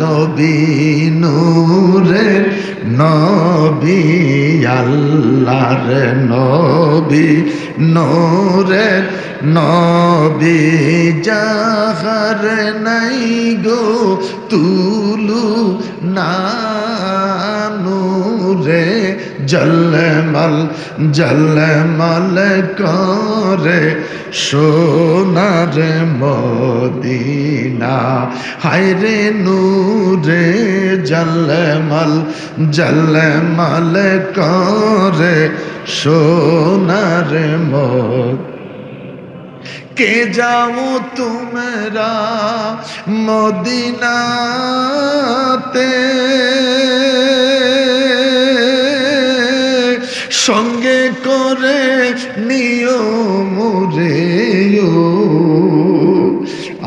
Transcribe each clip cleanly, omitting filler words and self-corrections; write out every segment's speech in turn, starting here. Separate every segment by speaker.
Speaker 1: নবী নূরের নবী, আল্লাহর নবী নূরের নবী, যাহার নাই গো তুলু না নূরে, জলমল জলমল করে সোনার মদিনা। হায়রে নূরে জলমল জলমল করে সোনার মদিনা। কে যাও তোমরা মদিনাতে, সঙ্গে করে নিও মোরে,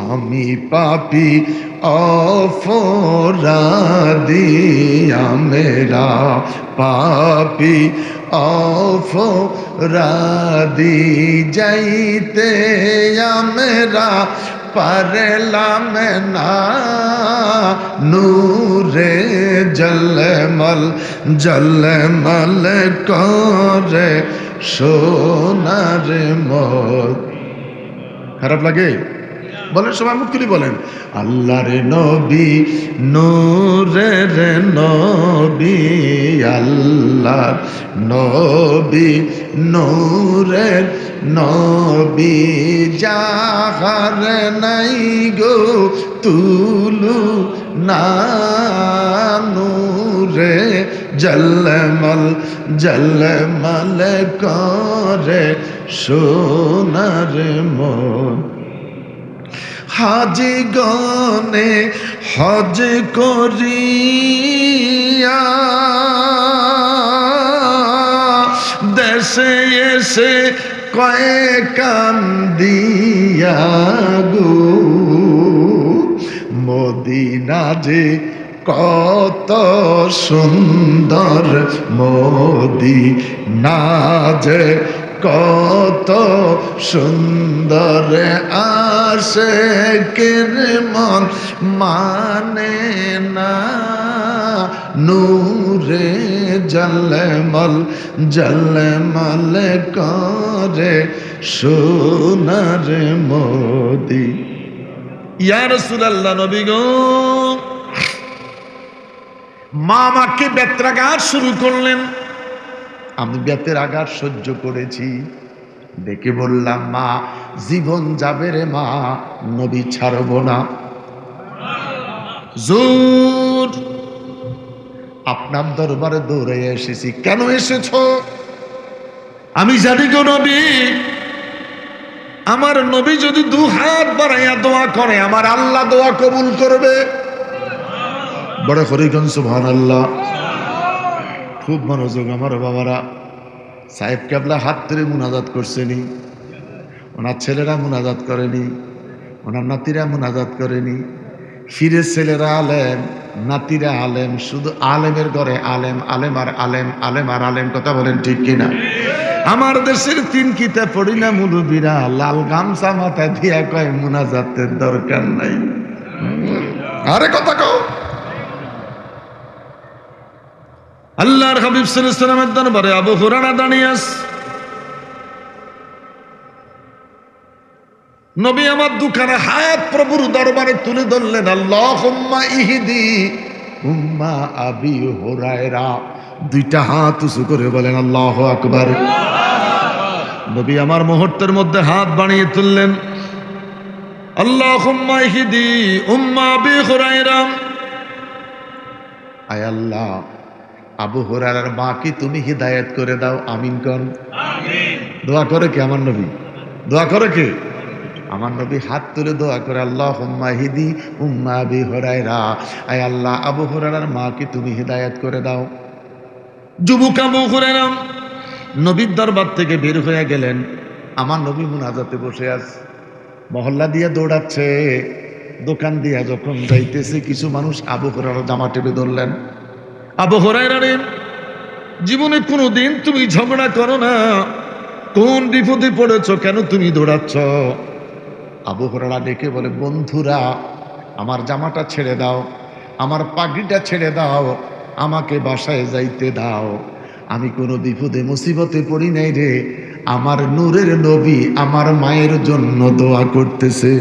Speaker 1: আমি পাপী অপরাধী, আমরা পাপী অপরাধী, যাইতে আমরা পারলাম না নূরে জলমল জলমল করে সোনার মদিনা। খারাপ লাগে? বলেন সবাই মুখ খুলে বলেন, আল্লাহর নবী নূরের নবী, আল্লাহর নবী নূরের নবী, যাহার নাই গো তুলু না নূরে, জলমল জলমল করে সোনার মদিনা। হাজি গনে হজ করিয়া দেশে এসে কয়ে কান্দিয়া গো, মদিনা যে কত সুন্দর, মদিনা যে কত সুন্দর, আশিকের মন মানে না নূরে জলমল জলমল করে সোনার মদিনা। ইয়া রাসূলুল্লাহ, নবী গো, মা আমাকে বেত্রাঘাত শুরু করলেন। আমি বেতের আঘাত সহ্য করেছি, ডেকে বললাম, মা জীবন যাবে রে মা, নবী ছাড়ব না। জোর আপনার দরবারে দৌড়ে এসেছি। কেন এসেছ? আমি জানি গো নবী, আমার নবী যদি দু হাত বাড়াইয়া দোয়া করে, আমার আল্লাহ দোয়া কবুল করবে। বড় হরিগণ সুবহানাল্লাহ। খুব মনোযোগ আমার বাবারা। সাহেব কেবলা হাত ধরে মুনাজাত করছেনি, ওনার ছেলেরা মুনাজাত করেনি, ওনার নাতিরা মুনাজাত করেনি। ফিরে ছেলেরা আলেম, নাতিরা আলেম, শুধু আলেমের ঘরে আলেম, আলেম আর আলেম, আলেম আর আলেম। কথা বলেন ঠিক কিনা? আমার দেশের তিন কিতাব পড়ি না মুরব্বীরা লাল গামছা মাথায় দিয়া কয় মুনাজাতের দরকার নাই। আরে কথা কও। আল্লাহর হাবিব সাল্লাল্লাহু আলাইহি ওয়াসাল্লামের দরবারে আবু হুরায়রা দাঁড়িয়ে আছে। নবী আমার দুখানা হাত প্রভুর দরবারে তুলে ধরলেন, আল্লাহুম্মা ইহদি উম্মা আবি হুরায়রা। দুইটা হাত উঁচু করে বলেন আল্লাহু আকবার। নবী আমার মুহূর্তের মধ্যে হাত বাড়িয়ে তুললেন, আল্লাহুম্মা ইহদি উম্মা আবি হুরায়রা। আয় আল্লাহ, আবু হুরায়রার মাকে তুমি হিদায়াত করে দাও। আমিন কোন? আমিন। দোয়া করে কে? আমার নবী। দোয়া করে কে? আমার নবী হাত তুলে দোয়া করে, আল্লাহুম্মা হিদি উম্মা আবি হুরায়রা। আয় আল্লাহ, আবু হুরায়রার মাকে তুমি হিদায়াত করে দাও। যুবক আবু হুরায়রা নবীর দরবার থেকে বের হয়ে গেলেন। আমার নবী মুনাজাতে বসে আছে, মহল্লা দিয়ে দৌড়াচ্ছে, দোকান দিয়া যখন যাইতেছে কিছু মানুষ আবু হুরায়রার জামা টেপে ধরলেন। আবু হুরায়রা রে, জীবনে কোনোদিন তুমি ঝগড়া করো না, কোন বিপদে পড়েছ, কেন তুমি দৌড়াচ্ছ? আবু হুরায়রা ডেকে বলে, বন্ধুরা আমার জামাটা ছেড়ে দাও। আমার পাগড়িটা ছেড়ে দাও, আমাকে বাসায় যাইতে দাও। আমি কোনো বিপদে মুসিবতে পড়ি নাই রে। আমার নূরের নবী আমার মায়ের জন্য দোয়া করতেছে।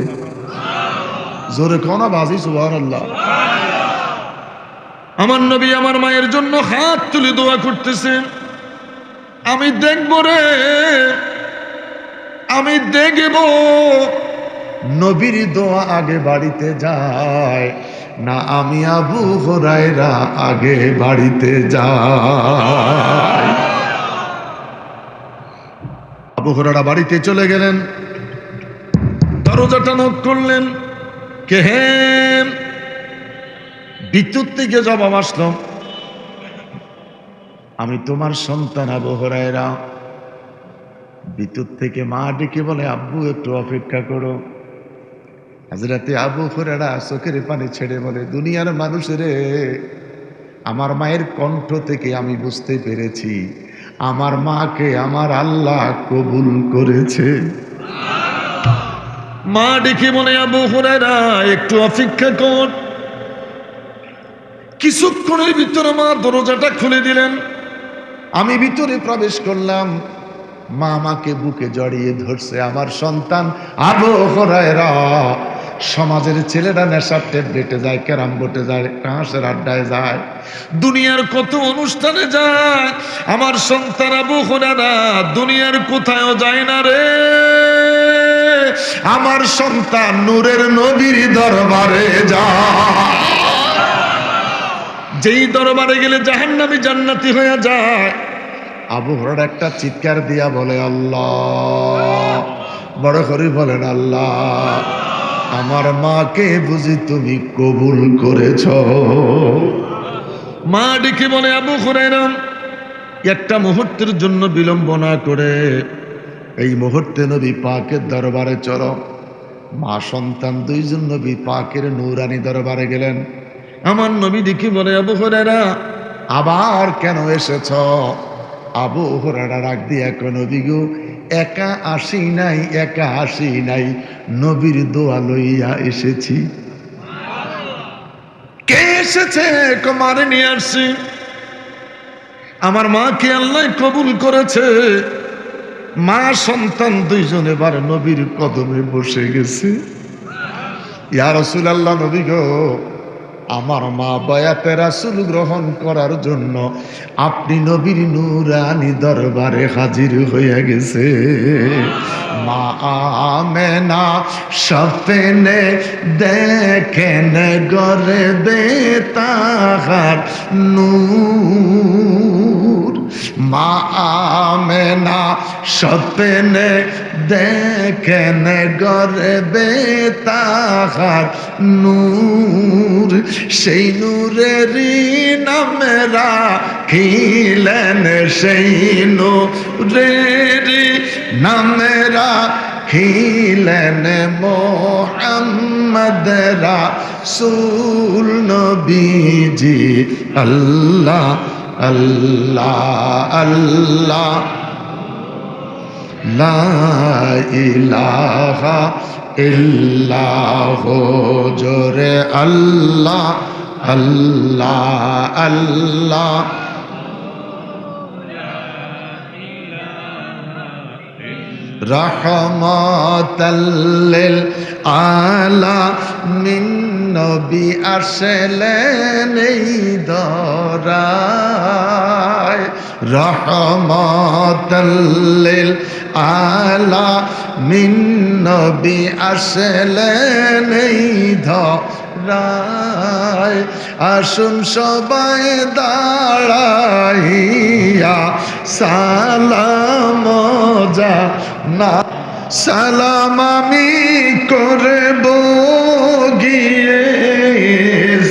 Speaker 1: জোরে কোনা বাজি সুবহানাল্লাহ। আমার নবী আমার মায়ের জন্য হাত তুলে দোয়া করতেছে। আমি দেখব রে, আমি দেখব নবীর দোয়া আগে বাড়িতে যায় না আমি আবু হুরায়রা আগে বাড়িতে যাই। আবু হুরায়রা বাড়িতে চলে গেলেন, দরজাটা নক করলেন। কে হে? ভিতর থেকে জবাব আসলো, আমি তোমার সন্তান আবু হুরায়রা। ভিতর থেকে মা ডেকে বলে, আব্বু একটু অপেক্ষা করো। হযরতে আবু হুরায়রা চোখের পানি ছেড়ে বলে, দুনিয়ার মানুষেরে, আমার মায়ের কণ্ঠ থেকে আমি বুঝতে পেরেছি আমার মাকে আমার আল্লাহ কবুল করেছে। মা ডেকে বলে, আবু হুরায়রা একটু অপেক্ষা কর। কিছুক্ষণের ভিতরে মা দরজাটা খুলে দিলেন। আমি ভিতরে প্রবেশ করলাম। মা আমাকে বুকে জড়িয়ে ধরছে। আমার সন্তান আবু হুরায়রা। সমাজের ছেলেরা নেশার ট্যাবলেটে যায়, ক্যারাম বোর্ডে যায়, কাঁসের আড্ডায় যায়, দুনিয়ার কত অনুষ্ঠানে যায়। আমার সন্তান আবু হুরায়রা দুনিয়ার কোথাও যায় না রে। আমার সন্তান নূরের নবীর দরবারে যায়। যেই দরবারে গেলে জাহান্নামী জান্নাতি হয়ে যায়। আবু হুরায়রা একটা চিৎকার দিয়া বলে, আল্লাহ, বড় করে বলেন, আল্লাহ, আমার মাকে বুঝি তুমি কবুল করেছ। মা ডেকে বলে, আবু হুরায়রা একটা মুহূর্তের জন্য বিলম্ব না করে এই মুহূর্তে নবী পাকের দরবারে চলো। মা সন্তান দুইজন নবী পাকের নূরানি দরবারে গেলেন। আমার নবী ডেকে বলে, আবু হুরায়রা আবার কেন এসেছ? আবু হুরায়রা রাগ দিয়া কয়, নবী গো, একা আসি নাই, একা আসি নাই, নবীর দোয়া লইয়া এসেছি। কে এসেছে? মারে নিয়ে আসছি। আমার মাকে আল্লাহ কবুল করেছে। মা সন্তান দুইজন এবার নবীর কদমে বসে গেছে। ইয়া রাসূলুল্লাহ, নবী গো, আমার মা বায়াতে রাসূল গ্রহণ করার জন্য আপনি নবীর নূরানি দরবারে হাজির হয়ে গেছে। মা আমেনা স্বপ্নে দেখেন গর্বে তাহার নূর। মা আমেনা স্বপ্নে দেখেন গর্বে তাহার নূর। সেই নূরেরই নামে রাখিলেন, সেই নূরেরই নামে রাখিলেন মুহাম্মদ রাসূল নবীজি। আল্লাহ আল্লাহ আল্লাহ, লা ইলাহা ইল্লাহু, জোরে আল্লাহ আল্লাহ আল্লাহ। রহমাতাল লিল আলামিন নবী আসলেন এই ধরায়। রহমাতাল লিল আলামিন নবী আসলেন এই ধরায়। আসুন সবাই দাঁড়াইয়া সালাম জানা, সালাম আমি করব গিয়ে,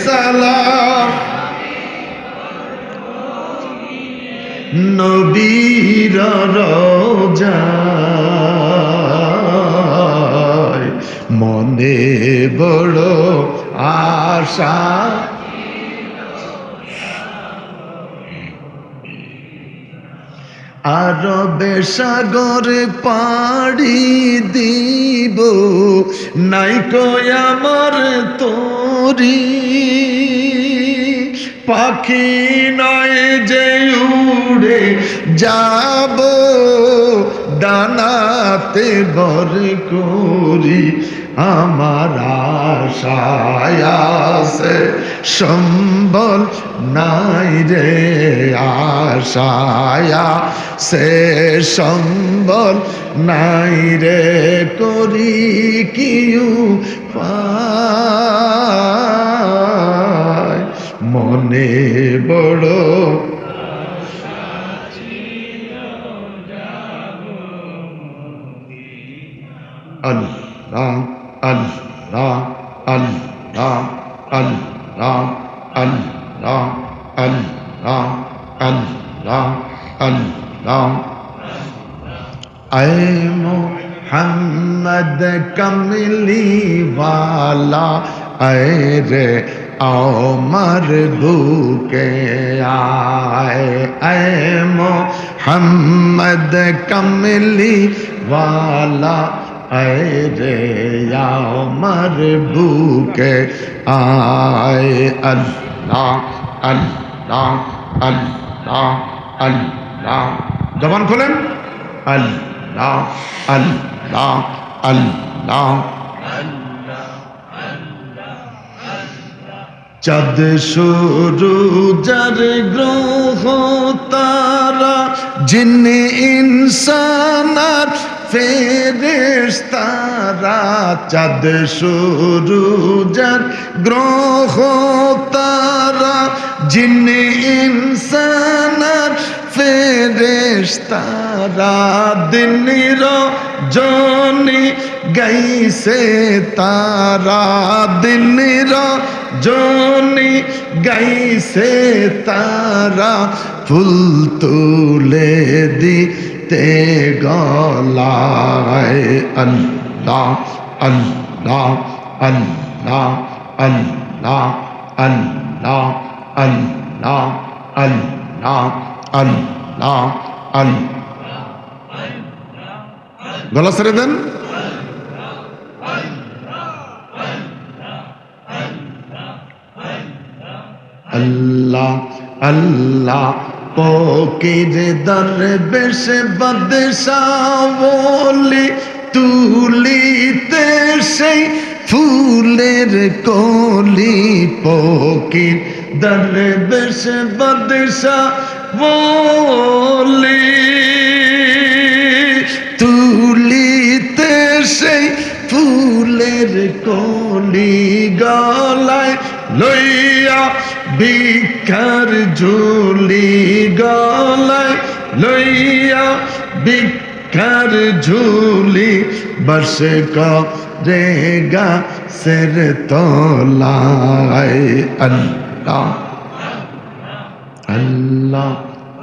Speaker 1: সালাম নবীর রওজায়। মনে বড় আশা, আরবে সাগরে পাড়ি দিব, নাই কই আমার তরি। পাখি নয় যে উড়ে যাব, ডানাতে ভর করি আমার আশায় আছে সম্বল নাই রে, আশায় আছে সম্বল নাই রে, করি কি উপায় মনে বড় আল্লাহ আল্লাহ আল্লাহ আল্লাহ আল্লাহ আল্লাহ আল্লাহ আল্লাহ আয় মোহাম্মদ কমলি ওয়ালা আয় রে আমার বুকে আয়, আয় মোহাম্মদ কমলি ওয়ালা আয় রে আমার বুকে আয়, আল্লাহ আল্লাহ আল্লাহ আল্লাহ, জবান খোলেন, আল্লাহ আল্লাহ আল্লাহ। চাঁদ সূরুজার গ্রহ তারা জিন্নে ইনসান আর ফেরেশতারা, চাঁদ সূরুজার গ্রহ তারা জিন্নে ইনসান আর ফেরেশতারা, দিন রজনী গাইছে তারা, দিন রজনী গাইছে তারা, ফুল তুলে দিতে গলায়, আল্লাহ আল্লাহ আল্লাহ আল্লাহ আল্লাহ আল্লাহ আল্লাহ আল্লাহ আল্লাহ, গলা ছেড়ে দেন, আল্লাহ আল্লাহ ফকির দরবেশ বাদশাহ ওলি তুলিতে সেই ফুলের কলি, ফকির দরবেশ বাদশাহ ওলি তুলিতে সেই ফুলের কলি, গলায় লইয়া ভিক্ষার ঝুলি, গলায় লইয়া ভিক্ষার ঝুলি, বর্ষে করে গাছের তলায়, আল্লাহ আল্লাহ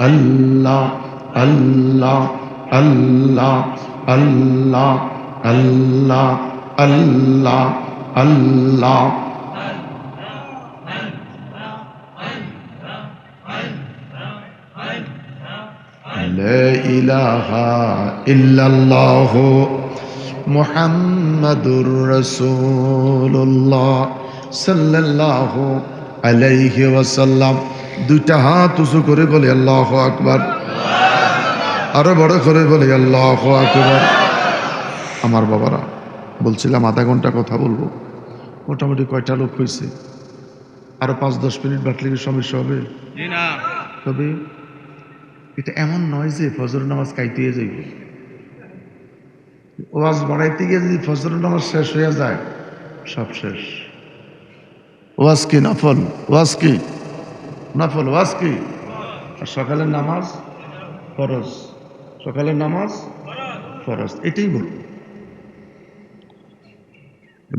Speaker 1: আল্লাহ আল্লাহ আল্লাহ আল্লাহ আল্লাহ আল্লাহ আল্লাহ, লা ইলাহা ইল্লাল্লাহ মুহাম্মাদুর রাসূলুল্লাহ সাল্লাল্লাহু আলাইহি ওয়াসাল্লাম। দুইটা হাত উঁচু করে বলে আল্লাহু আকবার, আরো বড় করে বলে আল্লাহু আকবার। আমার বাবারা, বলছিলাম আধা ঘন্টা কথা বলবো, মোটামুটি কয়টা লোক হয়েছে? আরো 5-10 মিনিট বাটলে সমস্যা হবে? তবে এটা এমন নয় যে ফজর নামাজ কাইতে যাইব, ওয়াজ বাড়াইতে গিয়ে যদি ফজর নামাজ শেষ হয়ে যায় সব শেষ। ওয়াজ কি নফল, ওয়াজ কি নফল, ওয়াজ কি? আর সকালের নামাজ ফরজ, সকালের নামাজ ফরজ, এটাই বলবো।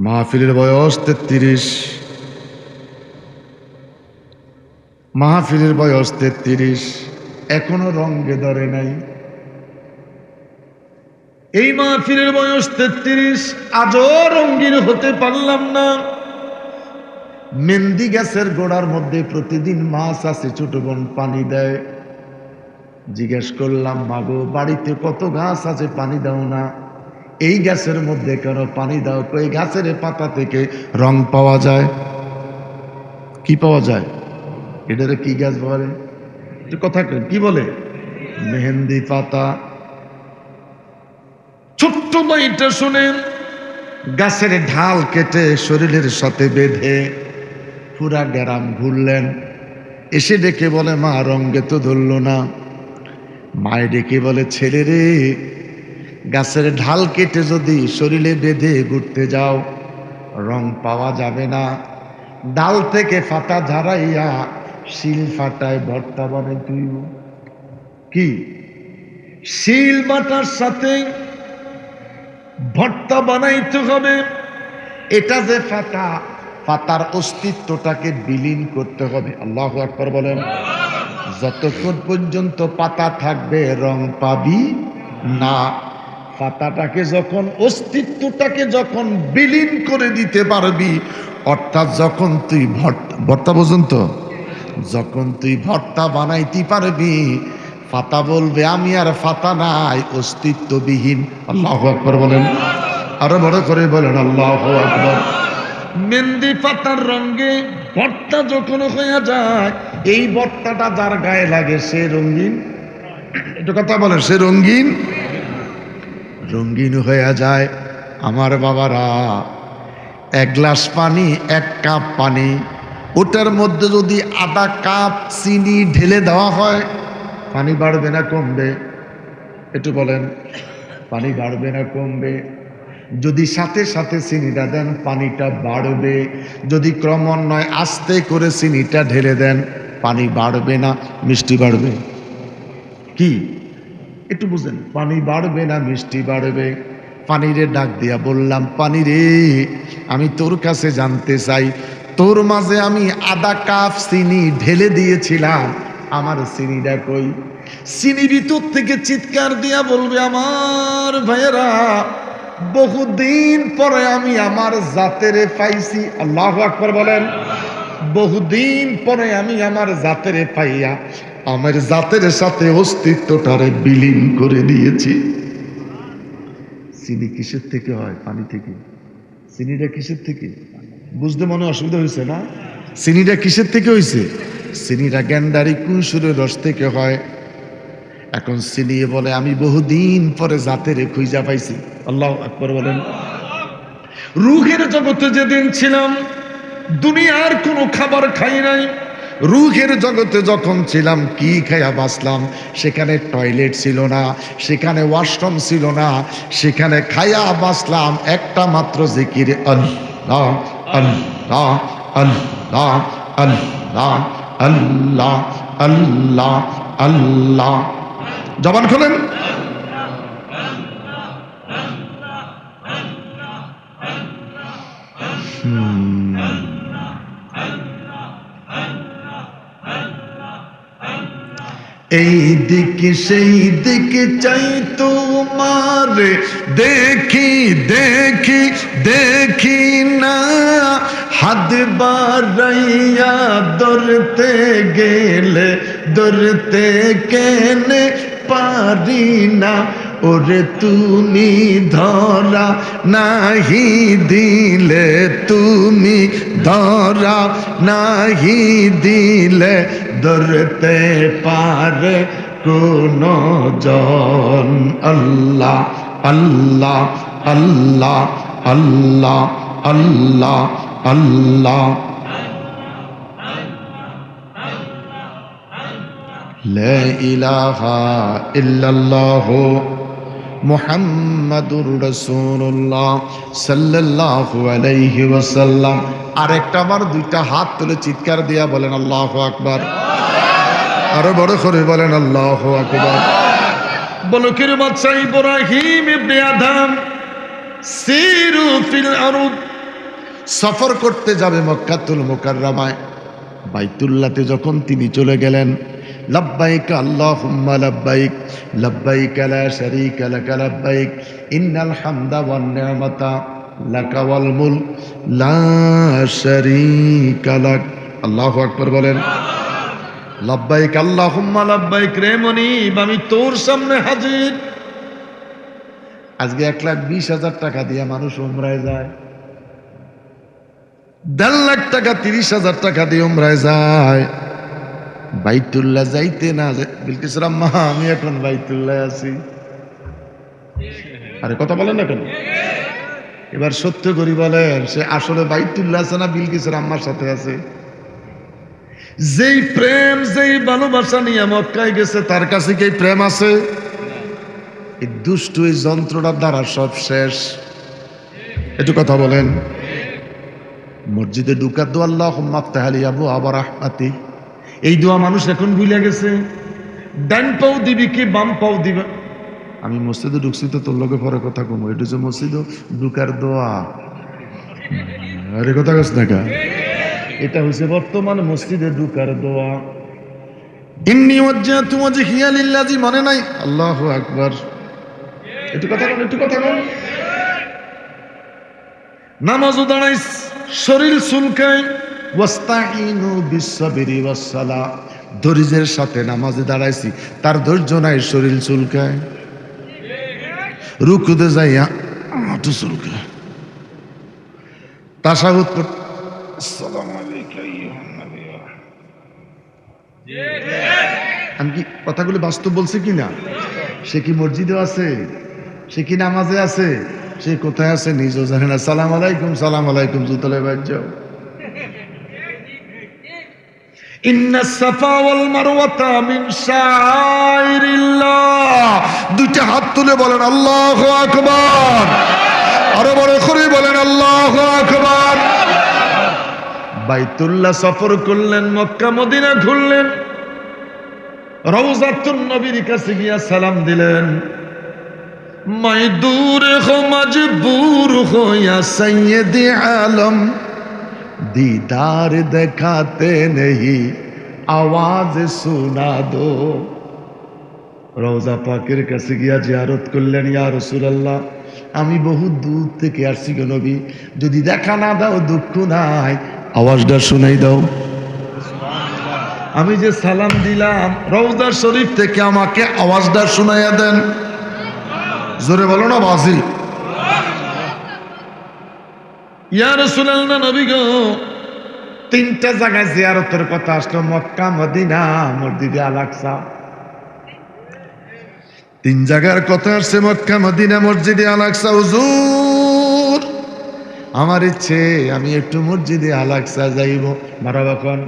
Speaker 1: মাহফিলের বয়স 33, মাহফিলের বয়স 33, এখনো রঙে ধরে নাই। এই মাহফিলের বয়স 33, আজও রঙিন হতে পারলাম না। মেহেন্দি গাছের গোড়ার মধ্যে প্রতিদিন মাছ আছে, ছোট বোন পানি দেয়। জিজ্ঞেস করলাম, মাগো বাড়িতে কত গাছ আছে, পানি দাও না? এই গাছের মধ্যে কেন পানি দাও? এই গাছের পাতা থেকে রং পাওয়া যায়। কি পাওয়া যায়? এটারে কি গাছ বলে? একটু কথা কি বলে? মেহেন্দি পাতা। ছোট্ট ভাইটা শুনেন, গাছের ঢাল কেটে শরীরের সাথে বেঁধে পুরা গ্রাম ঘুরলেন। এসে ডেকে বলে, মা রঙ্গে তো ধরল না। মায়ে ডেকে বলে, ছেলে রে, গাছের ঢাল কেটে যদি শরীরে বেঁধে ঘুরতে যাও রং পাওয়া যাবে না। ডাল থেকে ফাটা ঝাড়াইয়া শিল ফাটায় ভর্তা বানাই তুই। কি শিল বাটার সাথে ভর্তা বানাইতে হবে। এটা যে ফাটা, ফাটার অস্তিত্বটাকে বিলীন করতে হবে। আল্লাহু আকবার বলেন। যতক্ষণ পর্যন্ত পাতা থাকবে রং পাবি না। পাতাটাকে যখন, অস্তিত্বটাকে যখন বিলীন করে দিতে পারবি, অর্থাৎ যখন তুই ভর্তা পর্যন্ত যখন তুই ভর্তা বানাইতে পারবি, পাতা বলবে আমি আর পাতা নাই, অস্তিত্ববিহীন। আল্লাহু আকবার বলেন। আরো বড় করে বলেন আল্লাহু আকবার। মেহেন্দি পাতার রঙে ভর্তা যখন হয়ে যায়, এই ভর্তাটা যার গায়ে লাগে সে রঙিন। একটু কথা বলেন, সে রঙিন রঙিন হয়ে যায়। আমার বাবারা, এক গ্লাস পানি, এক কাপ পানি, ওটার মধ্যে যদি আধা কাপ চিনি ঢেলে দেওয়া হয়, পানি বাড়বে না কমবে? একটু বলেন, পানি বাড়বে না কমবে? যদি সাথে সাথে চিনিটা দেন পানিটা বাড়বে। যদি ক্রমান্বয়ে আস্তে করে চিনিটা ঢেলে দেন পানি বাড়বে না মিষ্টি বাড়বে? কি একটু বুঝেন, পানি বাড়বে না মিষ্টি বাড়বে? পানিরে ডাক দিয়া বললাম, পানি রে, আমি তোর কাছে জানতে চাই, তোর মাঝে আমি আধা কাপ চিনি ঢেলে দিয়েছিলাম, আমার চিনিটা কই? চিনি ভিতর থেকে চিৎকার দিয়া বলবে, আমার ভাইয়েরা, বহুদিন পরে আমি আমার জাতের পাইছি। আল্লাহু আকবার বলেন। বহুদিন পরে আমি আমার জাতের পাইয়া আমার জাতের সাথে অস্তিত্বটারে বিলীন করে দিয়েছি। চিনি কিসের থেকে হয়? পানি থেকে। চিনিটা কিসের থেকে? বুঝতে মনে অসুবিধা হয়েছে না? চিনিটা কিসের থেকে হয়েছে? চিনিটা গ্যান্ডারি কুসুরের রস থেকে হয়। এখন চিনি বলে, আমি বহুদিন পরে জাতের খুঁজা পাইছি। আল্লাহু আকবার বলেন। রুহের জগতে যেদিন ছিলাম, দুনিয়ার কোনো খাবার খাই নাই। রুহের জগতে যখন ছিলাম, কি খাইয়া বাঁচলাম? সেখানে টয়লেট ছিল না, সেখানে ওয়াশরুম ছিল না, সেখানে খাইয়া বাঁচলাম একটা মাত্র জিকির, আল্লাহ আল্লাহ আল্লাহ আল্লাহ আল্লাহ আল্লাহ আল্লাহ। জবান খোলেন। এই দিকে সেই দিকে চাই তোমার, দেখি দেখি দেখি না, হাত বাড়াইয়া ধরতে গেলে ধরতে কেনে পারি না। ওরে তুমি ধরা নাহি দিলে, তুমি ধরা নাহি দিলে ধরতে পারে কোন জন। আল্লাহ আল্লাহ আল্লাহ আল্লাহ আল্লাহ আল্লাহ। লা ইলাহা ইল্লাল্লাহ মুহাম্মাদুর রাসূলুল্লাহ সাল্লাল্লাহু আলাইহি ওয়াসাল্লাম। আরেকটা বার দুইটা হাত তুলে চিৎকার দিয়া বলেন আল্লাহু আকবার। আরো বড় করে বলেন আল্লাহু আকবার। বলকের বাদশা ইব্রাহিম ইবনে আদম সিরু ফিল আরদ, সফর করতে যাবে মক্কাতুল মুকাররমায়। বাইতুল্লাহতে যখন তিনি চলে গেলেন, লব্বাইক আল্লাহুম্মা লব্বাইক, লব্বাইক লা শারীকা লাক লব্বাইক, ইন্নাল হামদা ওয়ান নি'মাতা লাকা ওয়াল মুলক লা শারীকা লাক। আল্লাহু আকবার বলেন। লব্বাইক আল্লাহুম্মা লব্বাইক, রে মনিব আমি তোর সামনে হাজির। আজকে 1,20,000 টাকা দিয়ে মানুষ উমরায় যায়, 1.5 লাখ টাকা 30,000 টাকা দিয়ে উমরায় যায়। বাইতুল্লাহ যাইতে না বিলকিসের আম্মা আমি এখন বাইতুল্লাহ আছি। আরে কথা বলেন না কেন? এবার সত্য করি বলেন, সে আসলে বাইতুল্লাহ আছে না বিলকিসের আম্মার সাথে আছে? যেই প্রেম যেই ভালোবাসা নিয়ে মক্কায় গেছে তার কাছে কি প্রেম আছে? এই দুষ্ট এই যন্ত্রটার দ্বারা সব শেষ। একটু কথা বলেন। মসজিদে ঢুকার দোয়া আল্লাহুম্মা আফতাহ লি আবওয়াবা রাহমাতি, এই দোয়া মানুষ এখন ভুলে গেছে। ডান পাও দিবি কি বাম পাও দিবে? আমি মসজিদে ঢুকছি তো তোর লগে পরে কথা কমো, এটা যে মসজিদে ঢুকার দোয়া। আরে কথা কস না কা? এটা হচ্ছে বর্তমান মসজিদে ঢুকার দোয়া। ইন্নী ওয়াজ্জাহতু ওয়াজহিয়া লিল্লাযী, মনে নাই? আল্লাহু আকবার। একটু কথা বল, একটু কথা বল। নামাজও দাঁড়াইস, শরীর চুলকায়। ওয়াস্তাইনু বিস-সাবরি ওয়াস-সালাহ, ধৈর্যের সাথে নামাজে দাঁড়াইছি, তার ধৈর্য নাই, শরীর চুলকায়। রুকুতে যাইয়া হাঁটু চুলকায়। তাশাহুদ পড়, আসসালামু আলাইকা আইয়ুহান নবী। আমি কি কথাগুলো বাস্তব বলছি কিনা? সে কি মসজিদে আছে? সে কি নামাজে আছে? সে কোথায় আছে নিজেও জানে না। সালাম আলাইকুম, সালাম আলাইকুম, জুতলে বাজ যাও। ইন্নাস সাফা ওয়াল মারওয়াতা মিন শাআইরিল্লাহ। দুইটা হাত তুলে বলেন আল্লাহু আকবার। আরো বড় করে বলেন আল্লাহু আকবার। বাইতুল্লাহ সফর করলেন, মক্কা মদিনা ঘুরলেন, রওজাতুন নবীর কাছে গিয়া সালাম দিলেন। मैं दूर हो मजबूर हो या सैयद आलम, दीदार दिखाते नहीं आवाज सुना दो। রওজা পাকের কাছে গিয়া জিয়ারত করলেন। ইয়া রাসূলুল্লাহ, আমি বহু দূর থেকে আসছি গো নবী, যদি দেখা না দাও দুঃখ নাই, আওয়াজটা শুনাই দাও। আমি যে সালাম দিলাম রওজা শরীফ থেকে, আমাকে আওয়াজটা শুনাইয়া দেন। জোরে বলো না বাজি। ইয়া রাসূলুল্লাহ, নবী গো, তিনটা জায়গায় জিয়ারতের কথা আসলো, মক্কা, মদিনা, মসজিদে আল আকসা। তিন জায়গার কথা আসছে, মক্কা, মদিনা, মসজিদে আল আকসা। হুজুর, আমার ইচ্ছে আমি একটু মসজিদে আল আকসা যাইব। মারহাবা কোন।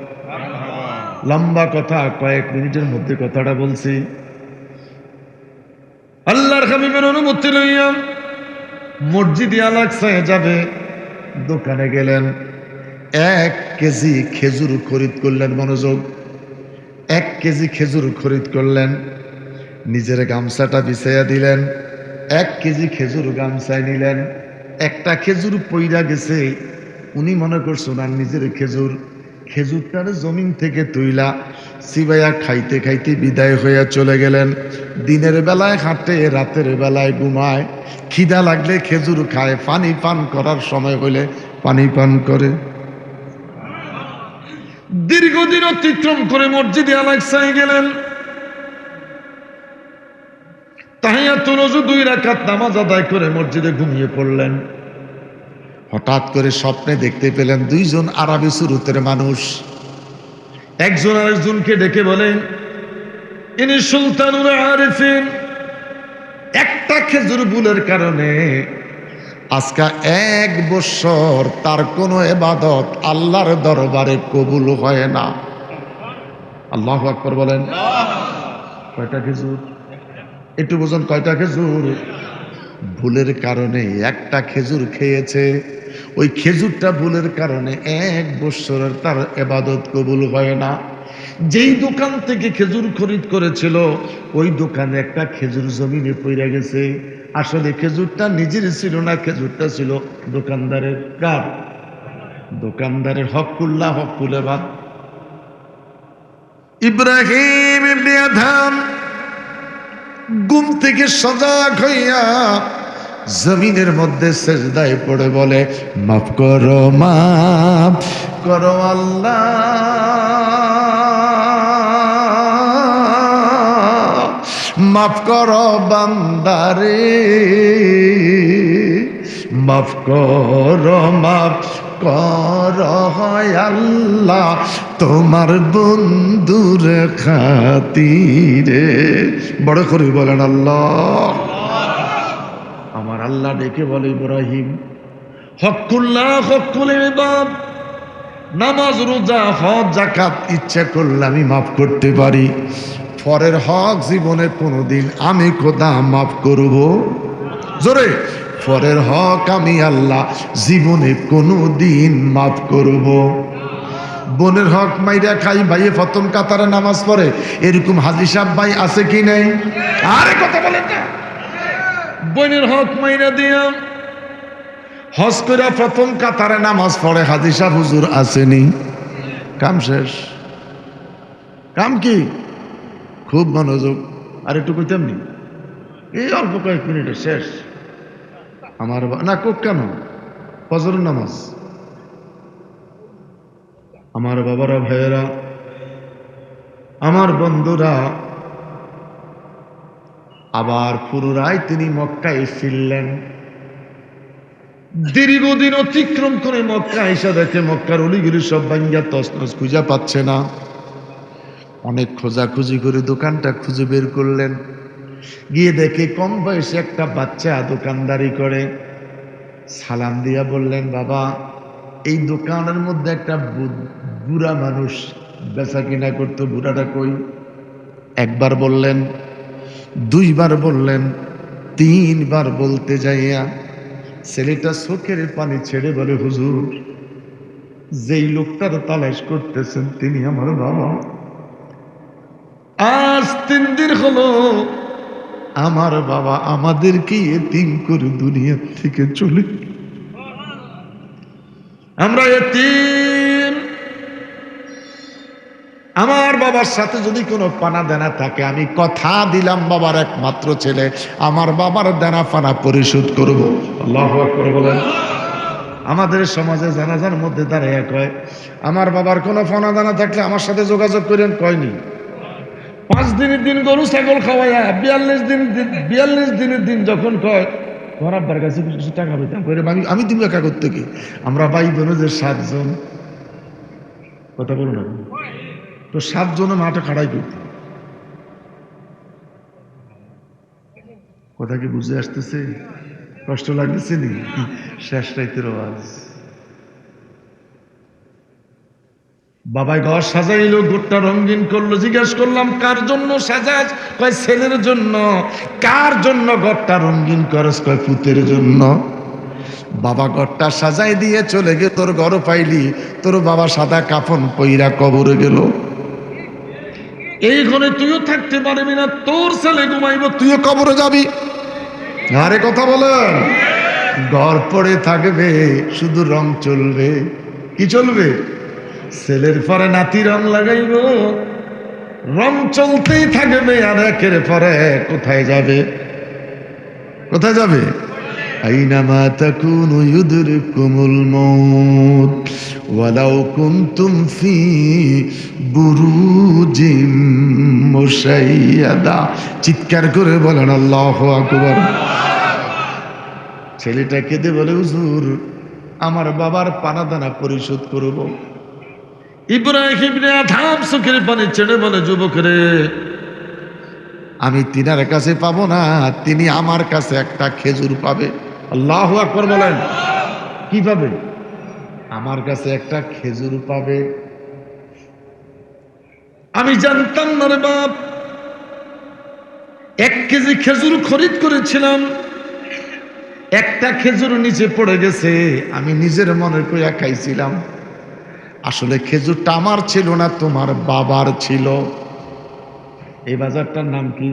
Speaker 1: লম্বা কথা, কয়েক মিনিটের মধ্যে কথাটা বলছি। আল্লাহর হাবিবের অনুমতি লইয়া মসজিদে আল আকসায় যাবে। দোকানে গেলেন, 1 কেজি খেজুর খরিদ করলেন। মনোযোগ, 1 কেজি খেজুর খরিদ করলেন। নিজের গামছাটা বিছাইয়া দিলেন, 1 কেজি খেজুর গামছায় নিলেন। একটা খেজুর পইরা গেছে, উনি মনে করছেন আর নিজের খেজুর, খেজুরটার জমিন থেকে তুইলা সিবাইয়া খাইতে খাইতে বিদায় হইয়া চলে গেলেন। দিনের বেলায় হাঁটে, রাতের বেলায় ঘুমায়, খিদা লাগলে খেজুর খায়, পানি পান করার সময় হলে পানি পান করে। দীর্ঘদিন অতিক্রম করে মসজিদে আল আকসায় গেলেন। তাহিয়াতুল ওযু 2 রাকাত নামাজ আদায় করে মসজিদে ঘুমিয়ে পড়লেন। হঠাৎ করে স্বপ্নে দেখতে পেলেন 2 জন আরবি সুরতের মানুষ একজন আরেকজনকে ডেকে বলেন, ইনি সুলতানুল আরিফিন। একটা খেজুর ভুলের কারণে আজকে 1 বছর তার কোনো ইবাদত আল্লাহর দরবারে কবুল হয় না। আল্লাহু আকবার বলেন। কয়টা খেজুর? একটু বুঝুন, কয়টা খেজুর? ভুলের কারণে একটা খেজুর খেয়েছে, ওই খেজুরটা ভুলের কারণে 1 বছরের তার ইবাদত কবুল হয় না। যেই দোকান থেকে খেজুর খরিদ করেছিল ওই দোকানে একটা খেজুর জমিনে পড়ে গেছে। আসলে খেজুরটা নিজের ছিল না, খেজুরটা ছিল দোকানদারের। কার? দোকানদারের। হকুল্লাহ হকুলে বাদ। ইব্রাহিম ইবনে আদহাম ঘুম থেকে সজাগ হইয়া জমিনের মধ্যে সেজদায় পড়ে বলে, মাফ করো, মাফ করো আল্লাহ, মাফ করো বান্দারে, মাফ কর হয় আল্লাহ তোমার বন্ধুর খাতিরে। বড় করে বলেন আল্লাহ। আমার আল্লাহ ডেকে বলে ইব্রাহিম হকুল্লাহ হকুল ইবাদ, নামাজ রোজা হজ যাকাত ইচ্ছা করলে আমি মাফ করতে পারি, পরের হক জীবনে কোনোদিন আমি খোদা মাফ করব। জোরে, পরের হক আমি আল্লাহ জীবনে কোনোদিন মাফ করব। বোনের হক মাইরা খাই, ভাইয়ে প্রথম কাতারে নামাজ পড়ে, এরকম হাজি সাহেব ভাই আছে কি নাই? আরে কথা বলেন না। বোনের হক মাইরা দিয়া হজ করে প্রথম কাতারে নামাজ পড়ে হাজি সাহেব হুজুর আসেনি, কাম শেষ। কাম কি? খুব মনোযোগ। আর একটু কইতাম নি, এই অল্প কয়েক মিনিটে শেষ। আমার না কোক কেন, ফজরের নামাজ। আমার বাবারা, ভাইয়েরা, আমার বন্ধুরা, আবার পুনরায় তিনি মক্কায় ফিরলেন। দীর্ঘদিন অতিক্রম করে মক্কা এসে দেখে মক্কার অলিগলি সব ভাঙ্গা তছনছ, খুঁজে পাচ্ছে না। অনেক খোঁজাখুঁজি করে দোকানটা খুঁজে বের করলেন। গিয়ে দেখে কম বয়সে একটা বাচ্চা দোকানদারি করে। সালাম দিয়া বললেন, বাবা এই দোকানের মধ্যে একটা বুড়া মানুষ বেচা কিনা করতো, বুড়াটা কই? একবার বললেন, দুইবার বললেন, তিনবার বলতে যাইয়া ছেলেটা চোখের পানি ছেড়ে বলে, হুজুর যেই লোকটার তালাশ করতেছেন তিনি আমার বাবা। আজ 3 দিন হলো আমার বাবা আমাদেরকে এতিম করে দুনিয়া থেকে চলে। আমরা এতিম। আমার বাবার সাথে যদি কোনো পানা দেনা থাকে, আমি কথা দিলাম বাবার একমাত্র ছেলে, আমার বাবার দেনা পানা পরিশোধ করব। আল্লাহু আকবার বলেন। আমাদের সমাজে জানাজার মধ্যে দাঁড়িয়ে কয়, আমার বাবার কোনো পানা দেনা থাকলে আমার সাথে যোগাযোগ করেন, কয়নি? 5 দিনের দিন গরু ছাগল খাওয়াইয়া 42 দিনের দিন যখন কয় তোমার আব্বার কাছে কিছু টাকা পেতাম, আমি তুমি একা করতে কি? আমরা ভাই বোন যে 7 জন, কথা বলো না তো, 7 জনে মাঠে খাড়াই করতে। কথা কি বুঝে আসতেছে? কষ্ট লাগতেছে নি? শেষ রাইতের আওয়াজ। বাবাই ঘর সাজাইলো, ঘরটা রঙিন করলো। জিজ্ঞেস করলাম কার জন্য সাজাস? কয় ছেলের জন্য। কার জন্য ঘরটা রঙিন করস? কয় পুতের জন্য। বাবা ঘরটা সাজাই দিয়ে চলে গে, তোর ঘর পাইলি, তোর বাবা সাদা কাফন পইরা কবরে গেল। এই ঘরে তুইও থাকতে পারবি না, তোর ছেলে ঘুমাইব, তুইও কবরে যাবি। আরে কথা বলেন। ঘর পড়ে থাকবে, শুধু রং চলবে। কি চলবে? ছেলের পরে নাতি রং লাগাইব, রং চলতেই থাকবে। আর একের পরে কোথায় যাবে? কোথায় যাবে? আইনামা তাকুনু ইউদরিকুমুল মাউত ওয়ালাউ কুনতুম ফি বুরুজিম মুশাইয়াদা। চিৎকার করে বলেন আল্লাহু আকবার। ছেলেটা কেঁদে বলে, হুজুর আমার বাবার পানা দানা পরিশোধ করব। ইব্রাহিম ইবনে আদহাম চোখের পানি ছেড়ে বলে, যুবক রে, আমি তিনার কাছে পাবো না, তিনি আমার কাছে একটা খেজুর পাবে। আল্লাহু আকবার বলেন। কি পাবে? আমার কাছে একটা খেজুর পাবে। আমি জানতাম না রে বাপ। 1 কেজি খেজুর খরিদ করেছিলাম, একটা খেজুর নিচে পড়ে গেছে। আমি নিজের মনে কইয়া খাইছিলাম, আসলে খেজুরটা আমার ছিল না, তোমার বাবার ছিল। এই বাজারটার নাম কি?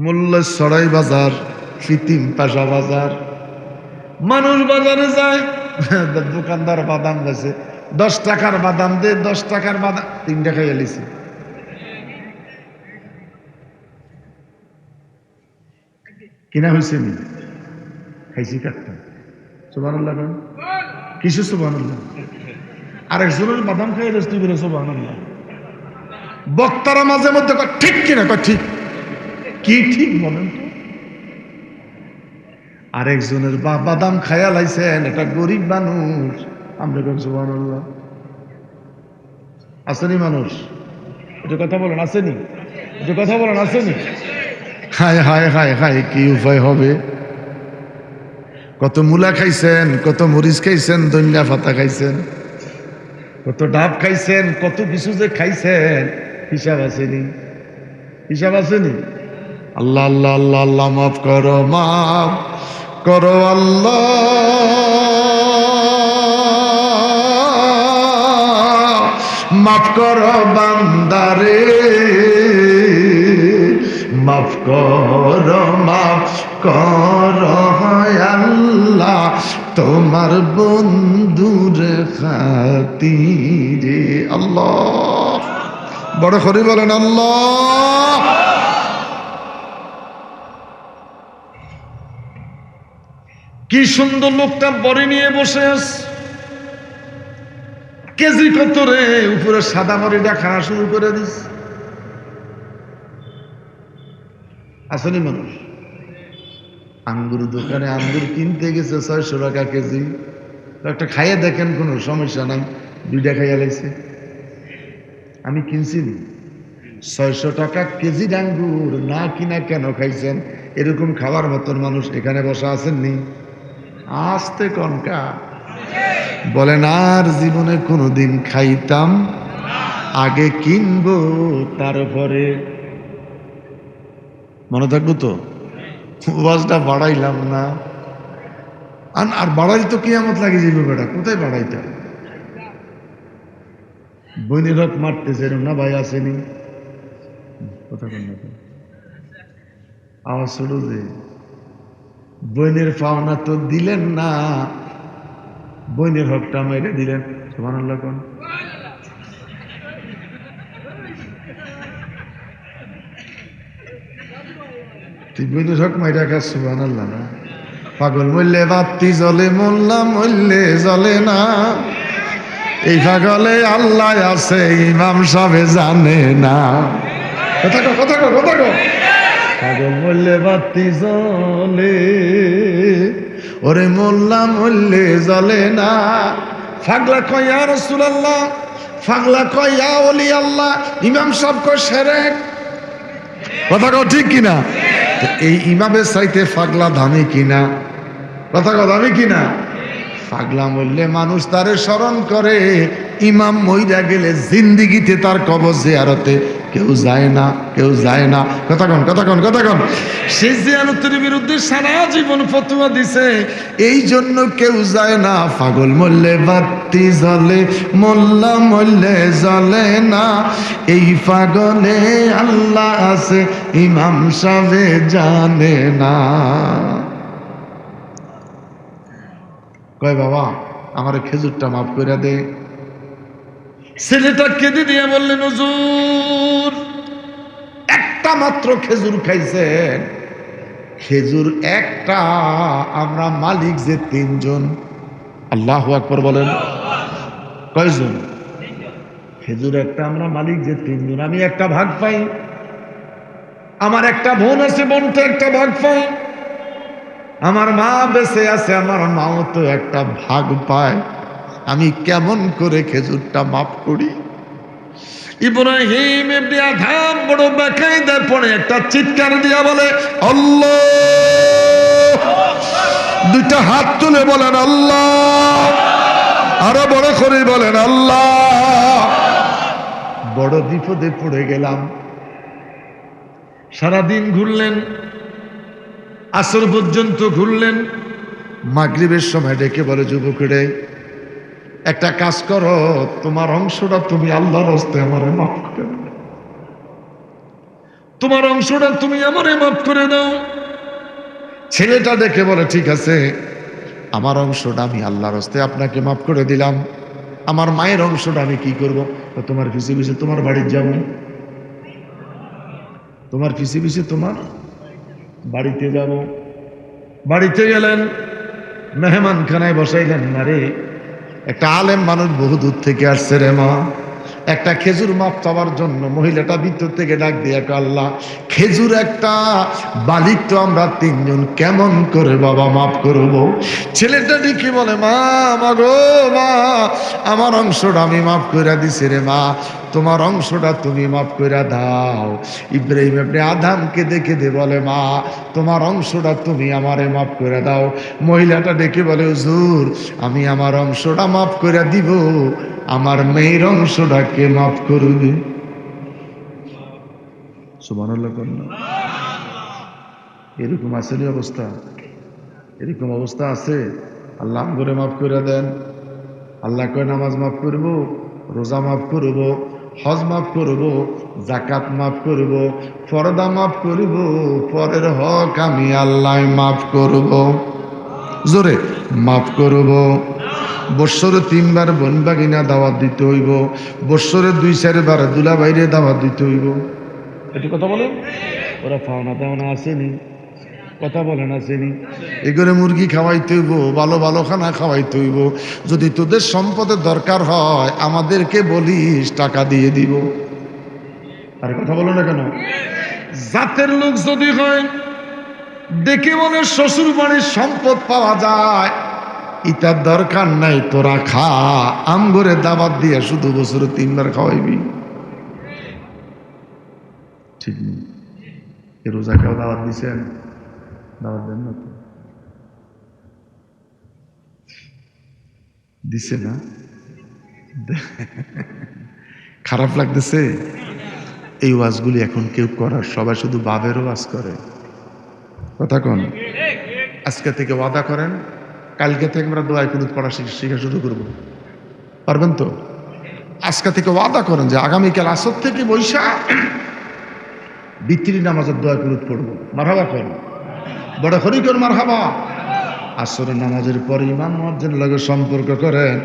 Speaker 1: মূল্যছড়াই বাজার, ফিতিম পাশা বাজার। মানুষ বাজারে যায়, দোকানদার বাদাম বেছে, 10 টাকার বাদাম দে, 10 টাকার বাদাম 3 টাকা এলিছি। কিনা হয়েছে নি? খাইছি কাটটা। সুবহানাল্লাহ। কিছু সুবহানাল্লাহ। আরেকজনের বাদাম খাই রেস্ট করে সুবহানাল্লাহ। বক্তারা মাঝে মধ্যে কয় ঠিক কিনা, কয় ঠিক। কি ঠিক বলেন তো? আরেকজনের বাদাম খায়া লাইছেন, এটা গরিব মানুষ। আমরা কোন সুবহানাল্লাহ আসেনি মানুষ, এটা কথা বলেন আসেনি, এটা কথা বলেন আসেনি। হায় হায় হায় হায়, কি উপায় হবে? কত মূলা খাইছেন, কত মরিচ খাইছেন, ধনিয়া পাতা খাইছেন, কত ডাব খাইছেন, কত কিছু যে খাইছেন, হিসাব আসেনি, হিসাব আসেনি। আল্লাহ আল্লাহ আল্লাহ আল্লাহ, মাফ করো মাফ করো আল্লাহ, মাফ করো বান্দারে, মাফ করো মাফ করো আল্লাহ, তোমার বন্ধুর খাতিরে। আল্লাহ, বড় করে বলেন আল্লাহ। কি সুন্দর লোকটা বড়ি নিয়ে বসে আছে, কেজি কত রে, উপরে সাদা বড়িটা খাওয়া শুরু করে দিস। আসেনি মানুষ? আঙ্গুর দোকানে আঙ্গুর কিনতে গেছে 600 টাকা কেজি, একটা খাইয়ে দেখেন, কোনো সমস্যা নাই, 2টা খাইয়া লাইছে। আমি কিনছি 600 টাকা কেজি আঙ্গুর, না কিনা কেন খাইছেন? এরকম খাওয়ার মতন মানুষ এখানে বসা আছেননি? আসতে কনকা বলেন, আর জীবনে কোনোদিন খাইতাম, আগে কিনবো তারপরে। মনে থাকবো তো? ওয়াজটা বাড়াইলাম না, আর বাড়াই তো কিয়ামত লাগে যাবে বেটা, কোথায় বাড়াইতাম? বইনের হক মারতেছে না ভাই, আসেনি? কথা বল না, আওয়াজ ছোট যে, বইনের পাওনা তো দিলেন না, বইনের হকটা মাইরে দিলেন। সুবহানাল্লাহ কোন? তুই বইনের হক মাইরা খাস, সুবহানাল্লাহ না? পাগল মরলে বাতি জ্বলে, মোল্লা মরলে জ্বলে না, এই পাগলে আল্লাহ আছে, ইমাম সাহেব জানে না। কথা কো, কথা কো, কথা কো। পাগল মরলে বাতি জ্বলে, ওরে মোল্লা মরলে জ্বলে না। পাগলা কয় ইয়া রাসূলুল্লাহ, পাগলা কয় ইয়া ওলি আল্লাহ, ইমাম সাহেব কয় শিরক। কথা কও ঠিক কিনা? এই ইমামের চাইতে পাগলা দামি কিনা? কথা কও দামি কিনা? পাগলা মরলে মানুষ তারে স্মরণ করে, ইমাম মইরা গেলে জিন্দিগিতে তার কবর জিয়ারতে কেউ যায় না, কেউ যায় না। কথা কন, কথা কন, কথা কন। সে জিয়ারতের বিরুদ্ধে সারা জীবন ফতোয়া দিছে, এই জন্য কেউ যায় না। পাগল মরলে বাতি জ্বলে, মোল্লা মরলে জ্বলে না, এই পাগলে আল্লাহ আছে, ইমাম সাহেব জানে না। কয় বাবা, আমার খেজুরটা মাফ করে দে। ছেলেটা কেঁদে দিয়ে বললেন, হুজুর একটা মাত্র খেজুর খাইছেন, খেজুর একটা, আমরা মালিক যে 3 জন। আল্লাহু আকবার বলেন। কয়জন? খেজুর একটা, আমরা মালিক যে 3 জন, আমি একটা ভাগ পাই, আমার একটা বোন আছে, বোনটা একটা ভাগ পাই, আমার মা বেঁচে আছে, আমার মাও তো একটা ভাগ পায়, আমি কেমন করে খেজুরটা মাফ করি? ইব্রাহিম ইবনে আদহাম বড় বেকায়দায় পড়ে একটা চিৎকার দিয়া বলে আল্লাহ, 2টা হাত তুলে বলেন আল্লাহ, আরো বড় করে বলেন আল্লাহ। বড় বিপদে পড়ে গেলাম। সারাদিন ঘুরলেন, আসর পর্যন্ত ঘুরলেন, মাগরিবের সময় ডেকে বলে, যুবকরে একটা কাজ করো, তোমার অংশটা তুমি আল্লাহর হস্তে আমারে মাফ করে দাও, তোমার অংশটা তুমি আমারে মাফ করে দাও। ছেলেটা দেখে বলে, ঠিক আছে, আমার অংশটা আমি আল্লাহর হস্তে আপনাকে মাফ করে দিলাম, আমার মায়ের অংশটা আমি কি করব? তোমার পিছে পিছে তোমার বাড়ির যাব, তোমার পিছে পিছে তোমার বাড়িতে যাব। বাড়িতে গেলেন, মেহমানখানায় বসাইলেন। না রে, একটা আলেম মানুষ বহু দূর থেকে আসছে রে মা, একটা খেজুর মাপ চাওয়ার জন্য মহিলাটা ভিতর থেকে ডাক দিয়ে, আল্লাহ খেজুর একটা, বালিক তো আমরা তিনজন, কেমন করে বাবা মাফ করব? ছেলেটা ডেকে বলে, মা গো মা, আমার অংশটা আমি মাফ করে দিছি রে মা, তোমার অংশটা তুমি মাফ করে দাও। ইব্রাহিম ইবনে আদমকে দেখে দে বলে, মা তোমার অংশটা তুমি আমারে মাফ করে দাও। মহিলাটা ডেকে বলে, হুজুর আমি আমার অংশটা মাফ করে দিব, আমার মেয়ের অংশটা কে মাফ করবে? সুবহানাল্লাহ। এরকম আসলে অবস্থা, এরকম অবস্থা আছে? আল্লাহ করে মাফ করে দেন। আল্লাহ কয় নামাজ মাফ করব, রোজা মাফ করব, হজ মাফ করব, জাকাত মাফ করব, ফরদা মাফ করব, পরের হক আমি আল্লাহ মাফ করব। জোরে মাফ করব। বৎসরে 3 বার বোন বাগিনা দাওয়াত দিতে হইব, বৎসরে 2-4 বার দুলা বাইরে দাওয়াত দিতে হইব। একটু কথা বলেন, ওরা পাওনা পাওনা আসেনি, কথা বলেন আসেনি। এগুলো মুরগি খাওয়াইতে হইব, ভালো ভালো খানা খাওয়াইতে হইব। যদি তোদের সম্পদের দরকার হয় আমাদেরকে বলিস, টাকা দিয়ে দিব। আরে কথা বলো না কেন? জাতের লোক যদি হয়, দেখে মনে শ্বশুর বাড়ির সম্পদ পাওয়া যায়, ইটার দরকার নাই, তোরা খা, আমগরে দাওয়াত দিয়ে শুধু বছরে 3 বার খাওয়াইবি। ঠিক নেই। এ রোজা কেউ দাওয়াত দিছেন? দাওয়াত দেন না তো, দিছে না? খারাপ লাগতেছে? এই ওয়াজগুলি এখন কেউ করার, সবাই শুধু বাবেরও ওয়াজ করে। কথা কন। আজকে থেকে ওয়াদা করেন, কালকে থেকে আমরা দোয়া কুনুত পড়া শিখা শুরু করব। পারবেন তো? আজকে থেকে ওয়াদা করেন যে আগামীকাল আসর থেকে বৈশা বিত্রি নামাজের দোয়া কুনুত পড়বো। মারহাবা করেন, বড় খরিকর মারহাবা। আসরের নামাজের পরে ইমাম মুয়াজ্জিনের লগে সম্পর্ক করেন,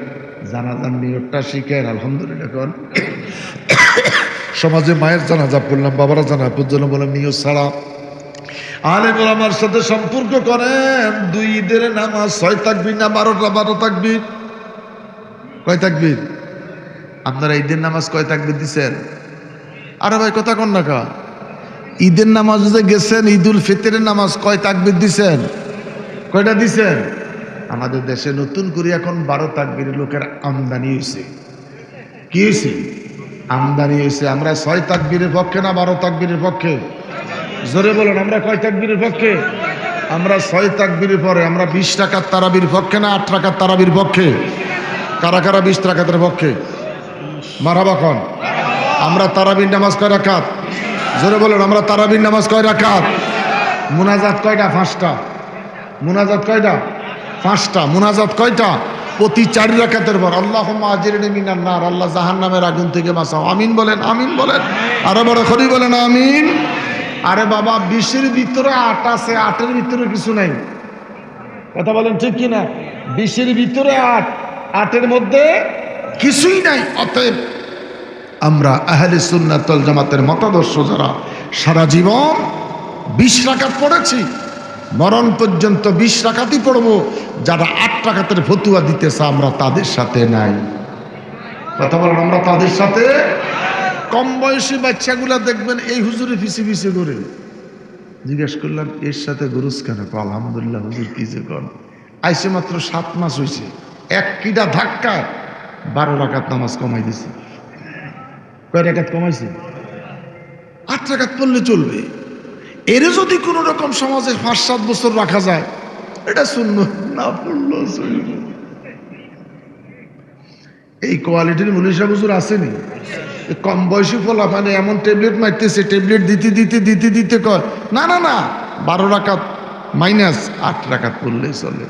Speaker 1: জানাজার নিয়তটা শিখেন, আলহামদুলিল্লাহ করেন। সমাজে মায়ের জানাজা পড়লাম, বাবারা জানা পর্যন্ত বলেন নিয়ত ছাড়া। আলেম ওলামার সাথে সম্পর্ক করেন। 2 ঈদের নামাজ 6 তাকবীর না 12 তাকবীর? কয় তাকবীর? আপনারা ঈদের নামাজ কয় তাকবীর দিচ্ছেন? আরে ভাই কথা কন না কা? ঈদের নামাজ যে গেছেন, ঈদুল ফিতরের নামাজ কয় তাকবীর দিচ্ছেন? কয়টা দিচ্ছেন? আমাদের দেশে নতুন করে এখন 12 তাকবীরের লোকের আমদানি হয়েছে। কি হয়েছে? আমদানি হয়েছে। আমরা 6 তাকবীরের পক্ষে না 12 তাকবীরের পক্ষে? জোরে বলেন, আমরা কয় তাকবীরের পক্ষে? আমরা 6 তাকবীরের পরে আমরা 20 রাকাত তারাবির পক্ষে না 8 রাকাত তারাবির পক্ষে? কারা কারা 20 রাকাতের পক্ষে? মারহাবা খান। আমরা তারাবির নামাজ কয় রাকাত? জোরে বলেন, আমরা তারাবির নামাজ কয় রাকাত? মুনাজাত কয়টা? 5টা। মুনাজাত কয়টা? 5টা। মুনাজাত কয়টা? প্রতি 4 রাকাতের পর আল্লাহুম্মা আজিরনি মিনান নার, আল্লাহ জাহান্নামের আগুন থেকে বাঁচাও। আমিন বলেন, আমিন বলেন। আরো বড় করে বলেন আমিন। আরে বাবা, 20-এর ভিতরে 8 আছে, 8-এর ভিতরে কিছু নাই। কথা বলেন ঠিক কিনা? 20-এর ভিতরে 8, 8-এর মধ্যে কিছুই নাই। অতএব আমরা আহলে সুন্নাত ওয়াল জামাতের মতাদর্শ যারা সারা জীবন 20 রাকাত পড়েছি, মরণ পর্যন্ত 20 রাকাতই পড়বো। যারা 8 রাকাতের ফতুয়া দিতেছে আমরা তাদের সাথে নাই। কথা বলেন, আমরা তাদের সাথে। কম বয়সী বাচ্চাগুলা দেখবেন এই হুজুরে পিছে পিছে করে। জিজ্ঞেস করলাম এর সাথে গরুজ কেন? আলহামদুলিল্লাহ হুজুর কি যে কন, আইসে মাত্র 7 মাস হয়েছে, এক কিডা ধাক্কায় 12 রাকাত নামাজ কমাই দিছে। কয় রাকাত কমাইছে? 8 রাকাত পড়লে চলবে। এর যদি কোনো রকম সমাজে 5-7 বছর রাখা যায়, এটা সুন্নাত, না পড়লো চলবে। এই কোয়ালিটির মুনিশা হুজুর আসেনি? কম বয়সী ফলা মানে এমন ট্যাবলেট মারতেছে, ট্যাবলেট দিতে দিতে দিতে দিতে কয় না না না 12 রাকাত মাইনাস 8 রাকাত পড়লেই চলে।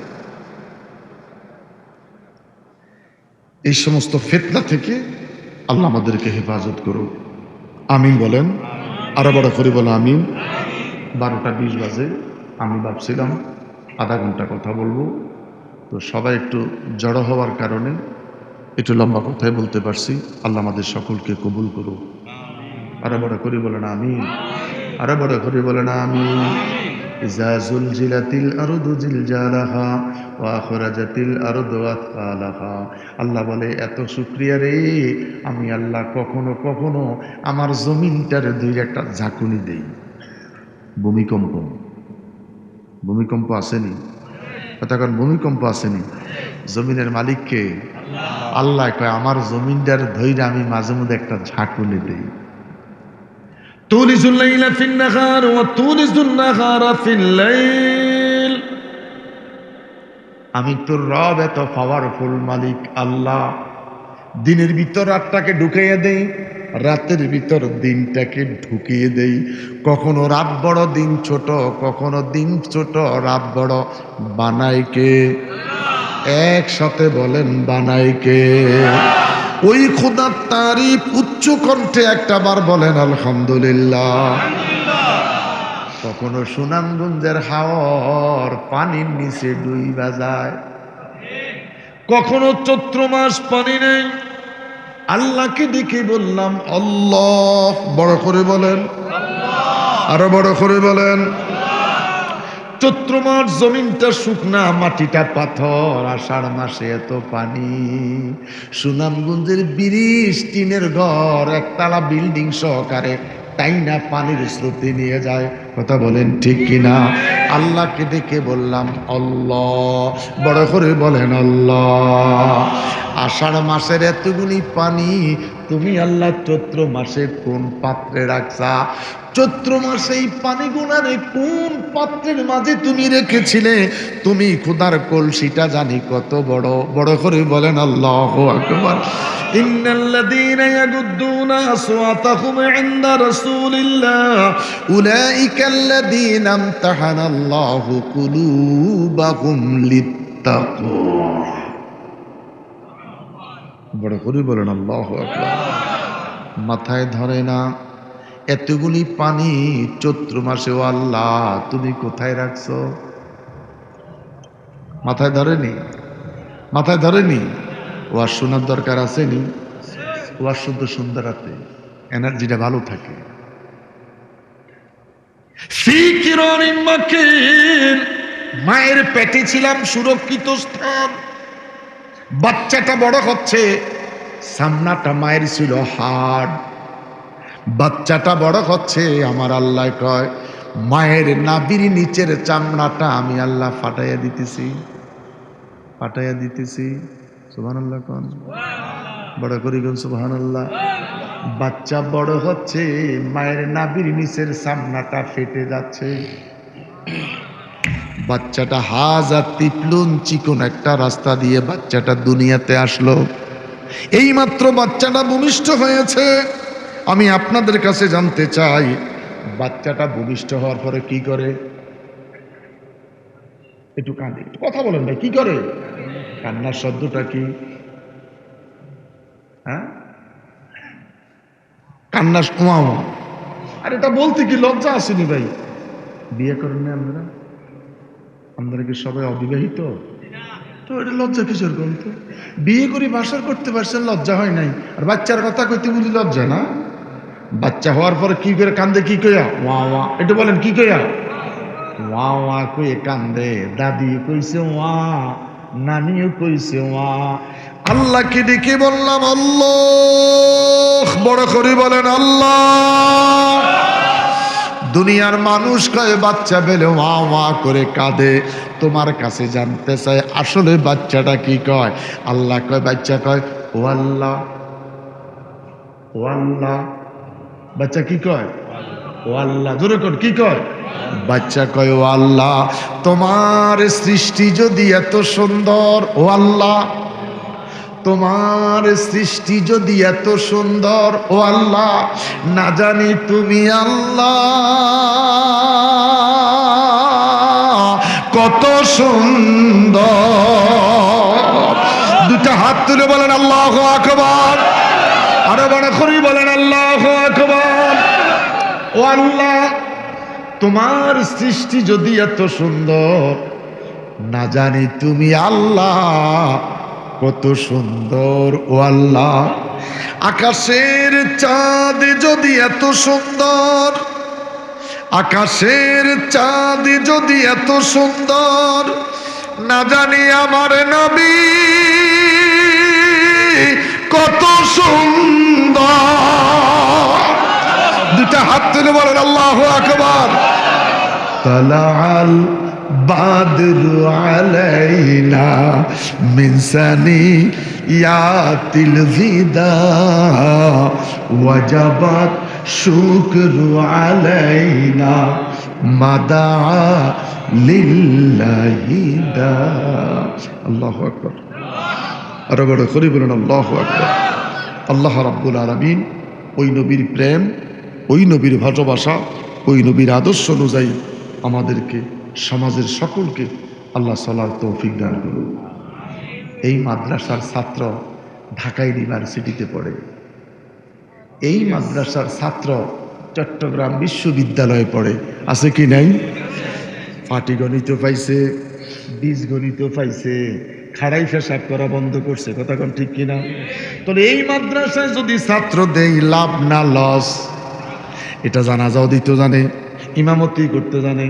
Speaker 1: এই সমস্ত ফিতনা থেকে আল্লাহ আমাদেরকে হেফাজত করুক। আমিন বলেন। আরো বড় করে বলো আমিন। 12টা 20 বাজে। আমি ভাবছিলাম আধা ঘন্টা কথা বলবো, তো সবাই একটু জড়ো হওয়ার কারণে একটু লম্বা কথাই বলতে পারছি। আল্লাহ আমাদের সকলকে কবুল করুক। আরো বড় করে বলেন আমিন। আরো বড় করে বলেন আমিন। ইযা যুলজিলাতিল আরদু জিলজালাহা ওয়া আখরাজাতিল আরদু আথকালাহা। আল্লাহ বলে এত শুকরিয়া রে, আমি আল্লাহ কখনো কখনো আমার জমিনটার দুই একটা ঝাঁকুনি দেই। ভূমিকম্প, ভূমিকম্প আসেনি? তখন ভূমিকম্প আসেনি? জমিনের মালিককে আল্লাহ কয় আমার জমিনটার ধৈর্য আমি মাঝে মধ্যে একটা ঝাঁকুনি দেই। তুলিজুল লাইলা ফিন নাহার ওয়া তুলিজুন নাহারা ফিল লাইল। আমি তোর রব, এত পাওয়ারফুল মালিক আল্লাহ। দিনের ভিতর রাতটাকে ঢুকিয়ে দেই, রাতের ভিতর দিনটাকে ঢুকিয়ে দেই। কখনো রাত বড় দিন ছোট, কখনো দিন ছোট রাত বড়। বানাই কে? একসাথে বলেন বানাই কে? ওই খোদার তারিফ উচ্চ কণ্ঠে একটা বার বলেন আলহামদুলিল্লাহ। কখনো সুনামগঞ্জের হাওর পানির নিচে ডুইবা যায়, কখনো চৈত্র মাস পানি নেই। আল্লাহকে ডেকে বললাম আল্লাহ, বড় করে বলেন, আরো বড় করে বলেন। চৈত্র মাস জমিনটা শুকনা, মাটিটা পাথর, আষাঢ় মাসে এত পানি। সুনামগঞ্জের 20 টিনের ঘর একতলা বিল্ডিং সহকারে তাই না পানির স্রোতে নিয়ে যায়। কথা বলেন ঠিক কিনা? আল্লাহকে ডেকে বললাম আল্লাহ, বড় করে বলেন আল্লাহ। আষাঢ় মাসের এতগুলি পানি তুমি আল্লাহ চৈত্র মাসে কোন পাত্রে রাখছা? চৈত্র মাসে এই পানি গুনারে কোন পাত্রের মাঝে তুমি রেখেছিলে? তুমি খোদার কলসিটা জানি কত বড়। বড় করে বলেন আল্লাহু আকবার। ইন্নাল্লাযীনা ইয়াগুদ্দুনা আসওয়াতাহুম ইনদা রাসূলিল্লাহ উলাইকাল্লাযীনা ইমতাহানাল্লাহু কুলুবাহুম লিত্তাকওয়া। বড় করে বলেন আল্লাহু আকবার। মাথায় ধরে না এতগুলি পানি চৈত্র মাসেও আল্লাহ তুমি কোথায় রাখছো? মাথায় ধরেনি? মাথায় ধরেনি? ওয়াজ শোনার দরকার আসেনি? ওয়াজ শুদ্ধ সুন্দর রাতে এনার্জিটা ভালো থাকে। মায়ের পেটে ছিলাম সুরক্ষিত স্থান। বাচ্চাটা বড় হচ্ছে, সামনাটা মায়ের ছিল হাড়। বাচ্চাটা বড় হচ্ছে, আমার আল্লাহ কয় মায়ের নাভির নিচের চামড়াটা আমি আল্লাহ ফাটাইয়া দিতেছি, ফাটাইয়া দিতেছি। সুবহানাল্লাহ কোন? বড় করি কোন সুবহানাল্লাহ। বাচ্চা বড় হচ্ছে, মায়ের নাভির নিচের চামড়াটা ফেটে যাচ্ছে। বাচ্চাটা হাজার টিপলুন চিকন একটা রাস্তা দিয়ে বাচ্চাটা দুনিয়াতে আসলো। এইমাত্র বাচ্চাটা ভূমিষ্ঠ হয়েছে। আমি আপনাদের কাছে জানতে চাই, বাচ্চাটা ভূমিষ্ঠ হওয়ার পরে কি করে? একটু কাঁদে, একটু কথা বলেন ভাই, কি করে? কান্নার শব্দটা কি? হ্যাঁ, কান্নার ওয়া ওয়া। আর এটা বলতে কি লজ্জা আসেনি ভাই? বিয়ে করেন না আপনারা? আপনারা কি সবাই অবিবাহিত? তো এটা লজ্জা কিসের গ্রন্থ? বিয়ে করে বাসার করতে পারছেন, লজ্জা হয় নাই। আর বাচ্চার কথা কইতে বুঝি লজ্জা না? বাচ্চা হওয়ার পরে কি করে কান্দে? কি কইয়া? ওয়া ওয়া। এটা বলেন কি কইয়া? ওয়া ওয়া কইয়ে কান্দে। দাদি কইছে ওয়া, নানিও কইছে ওয়া। আল্লাহকে ডেকে বললাম আল্লাহ, বড় করে বলেন আল্লাহ। দুনিয়ার মানুষ কয় বাচ্চা পেলে ওয়া ওয়া করে কাঁদে। তোমার কাছে জানতে চাই আসলে বাচ্চাটা কি কয়? আল্লাহ কয়, বাচ্চা কয় ও আল্লাহ, ও আল্লাহ। বাচ্চা কি কয়? ও আল্লাহ। জোরে কর, কি কয়? বাচ্চা কয় ও আল্লাহ, তোমার সৃষ্টি যদি এত সুন্দর, ও আল্লাহ, তোমার সৃষ্টি যদি এত সুন্দর, ও আল্লাহ, না জানি তুমি আল্লাহ কত সুন্দর। দুটা হাত তুলে বলেন আল্লাহু আকবার। আরো বড় করে বলেন আল্লাহু আকবার। ও আল্লাহ, তোমার সৃষ্টি যদি এত সুন্দর, না জানি তুমি আল্লাহ কত সুন্দর। ও আল্লাহ, আকাশের চাঁদ যদি এত সুন্দর, আকাশের চাঁদ যদি এত সুন্দর, না জানি আমার নবী কত সুন্দর। দুটা হাত তুলে বলেন আল্লাহু আকবার। তালাআল বাদরু আলাইনা মিন সানিয়াতিল ফিদা ওয়াজাবাত শুকরু আলাইনা মাদা লিল্লাহি দা। আল্লাহু আকবার। আরো বড় করে বলুন আল্লাহু আকবার। আল্লাহ রাব্বুল আলামিন ওই নবীর প্রেম, ওই নবীর ভালোবাসা, ওই নবীর আদর্শ অনুযায়ী আমাদেরকে, সমাজের সকলকে আল্লাহ চলার তৌফিক দান করুন। এই মাদ্রাসার ছাত্র ঢাকা ইউনিভার্সিটিতে পড়ে, এই মাদ্রাসার ছাত্র চট্টগ্রাম বিশ্ববিদ্যালয়ে পড়ে, আছে কি নাই? পাটিগণিত পাইছে, বীজগণিত পাইছে, খাড়াই পেশাব করা বন্ধ করছে, কথা কোন ঠিক কিনা? তাহলে এই মাদ্রাসায় যদি ছাত্র দেই, লাভ না লস? এটা জানাজাও দিতে জানে, ইমামতি করতে জানে,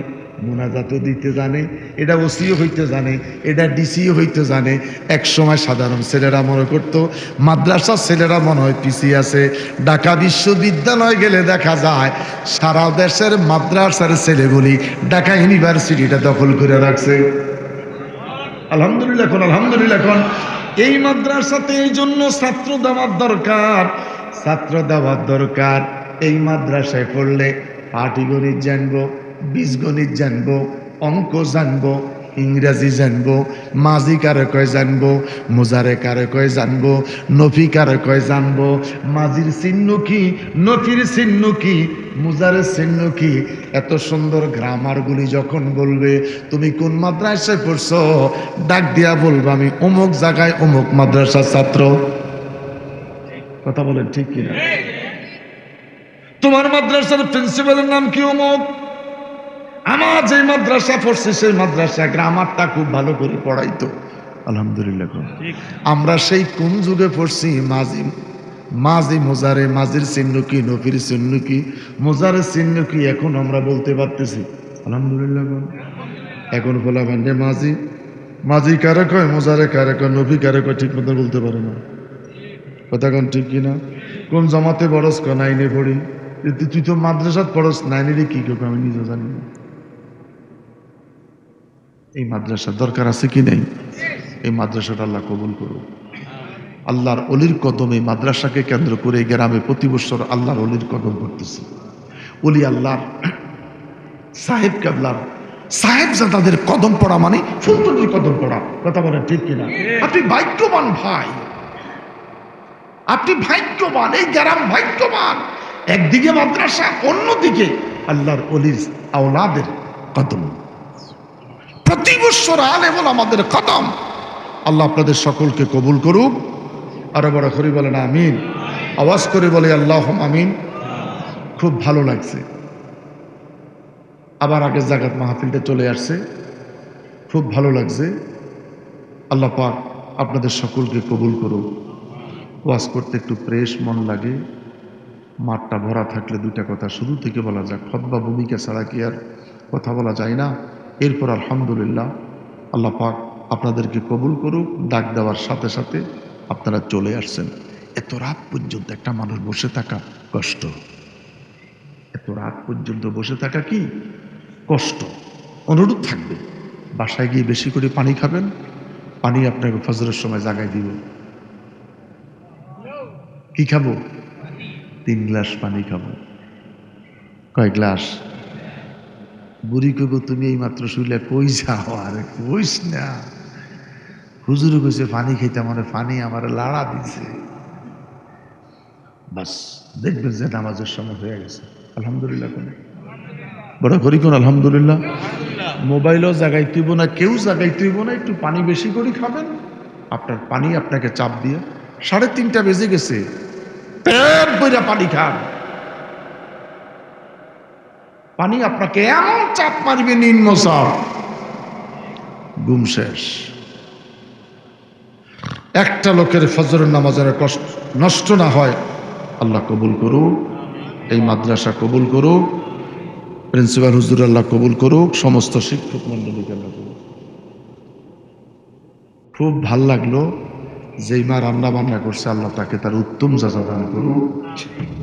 Speaker 1: মুনাজাতও দিতে জানে, এটা ওসিও হইতে জানে, এটা ডিসিও হইতে জানে। এক সময় সাধারণ ছেলেরা মনে করতো মাদ্রাসার ছেলেরা মনে হয় পিছিয়ে আছে। ঢাকা বিশ্ববিদ্যালয় গেলে দেখা যায় সারা দেশের মাদ্রাসার ছেলেগুলি ঢাকা ইউনিভার্সিটিটা দখল করে রাখছে। আলহামদুলিল্লাহ, এখন আলহামদুলিল্লাহ। এখন এই মাদ্রাসাতে এই জন্য ছাত্র দেওয়ার দরকার, ছাত্র দেওয়ার দরকার। এই মাদ্রাসায় পড়লে পাটিগণিত জানবো, বীজগণিত জানবো, অঙ্ক জানবো, ইংরাজি জানবো, মাঝি কারে কয় জানবো, মোজারে কারে কয় জানবো, নফি কারে কয় জানবো, মাঝির চিহ্ন কি, নফির চিহ্ন কি, মুজারের চিহ্ন কি। এত সুন্দর গ্রামারগুলি যখন বলবে, তুমি কোন মাদ্রাসায় পড়ছো, ডাক দিয়া বলবো আমি অমুক জায়গায় অমুক মাদ্রাসার ছাত্র। কথা বলেন ঠিক কিনা? তোমার মাদ্রাসার প্রিন্সিপালের নাম কি? অমুক। আমার যে মাদ্রাসা পড়ছে সেই মাদ্রাসা গ্রামারটা খুব ভালো করে পড়াইতো। আলহামদুলিল্লাহ। আমরা সেই কোন যুগে পড়ছি? মাঝি মোজারে, মাঝির চিহ্ন কি, নফির চিহ্ন কি, মোজারের চিহ্ন কি, এখন আমরা বলতে পারতেছি। আলহামদুলিল্লাহ। এখন বলা মানে মাঝি কারে কয়, মোজারে কারে কয়, নফি কারে কয়, ঠিক মতো বলতে পারে না। কথা কোন ঠিক কিনা? কোন জমাতে পড়স? নাইনে পড়ি। তুই তো মাদ্রাসাত পড়স, নাইনে কি কেউ? আমি নিজে জানি না। এই মাদ্রাসার দরকার আছে কি নেই? এই মাদ্রাসাটা আল্লাহ কবুল করুন। আল্লাহর অলির কদম এই মাদ্রাসাকে কেন্দ্র করে এই গ্রামে প্রতি বছর আল্লাহর অলির কদম করতেছে। অলি আল্লাহর, সাহেব কেবলার, সাহেবজাদাদের কদম পড়া মানে ফুলতলির কদম পড়া। কথা বলেন ঠিক কিনা? আপনি ভাগ্যবান ভাই, আপনি ভাগ্যবান, এই গ্রাম ভাগ্যবান। একদিকে মাদ্রাসা, অন্যদিকে আল্লাহর অলির আওলাদের কদম। প্রতি বছর আলেম আমাদের কদম। আল্লাহ আপনাদের সকলকে কবুল করুক। আরো বড় করে বলেন আমিন। আওয়াজ করে বলে আল্লাহ আমিন। খুব ভালো লাগছে, আবার আগের জায়গার মাহফিলটা চলে আসছে, খুব ভালো লাগছে। আল্লাহ পাক আপনাদের সকলকে কবুল করুক। ওয়াজ করতে একটু ফ্রেশ মন লাগে। মাঠটা ভরা থাকলে দুইটা কথা শুরু থেকে বলা যায়, খতবা ভূমিকা ছাড়া কি আর কথা বলা যায় না? এরপর আলহামদুলিল্লাহ, আল্লাহ পাক আপনাদেরকে কবুল করুক। ডাক দেওয়ার সাথে সাথে আপনারা চলে আসছেন। এত রাত পর্যন্ত একটা মানুষ বসে থাকা কষ্ট, এত রাত পর্যন্ত বসে থাকা কি কষ্ট। অনুরোধ থাকবে, বাসায় গিয়ে বেশি করে পানি খাবেন। পানি আপনাকে ফজরের সময় জাগায় দিব। কি খাবো? 3 গ্লাস পানি খাবো। কয় গ্লাস? বুড়ি কইব তুমি এই মাত্র শুইলে কই যাও? আরে কইস না, হুজুরে কইছে পানি খাইতে, মানে পানি আমার লাড়া দিছে। বাস দেখবেন যে নামাজের সময় হয়ে গেছে। আলহামদুলিল্লাহ। কোন বড় করি কোন আলহামদুলিল্লাহ। মোবাইলও জাগাই তুইব না, কেউ জাগাই তুইব না, একটু পানি বেশি করে খাবেন। আপনার পানি আপনাকে চাপ দিয়ে 3:30 বেজে গেছে, পেট ভরে পানি খান। পানি আপনাকে এমন চাপ মারবে, নিম্ন চাপ, ঘুম শেষ। একটা লোকের ফজরের নামাজের কষ্ট নষ্ট না হয়, আল্লাহ কবুল করুক। এই মাদ্রাসা কবুল করুক। প্রিন্সিপাল হুজুর আল্লাহ কবুল করুক, সমস্ত শিক্ষক মন্ডলীকে আল্লাহ কবুল। খুব ভাল লাগলো, যেই মা রান্না বান্না করছে আল্লাহ তাকে তার উত্তম যাজা দান করুক,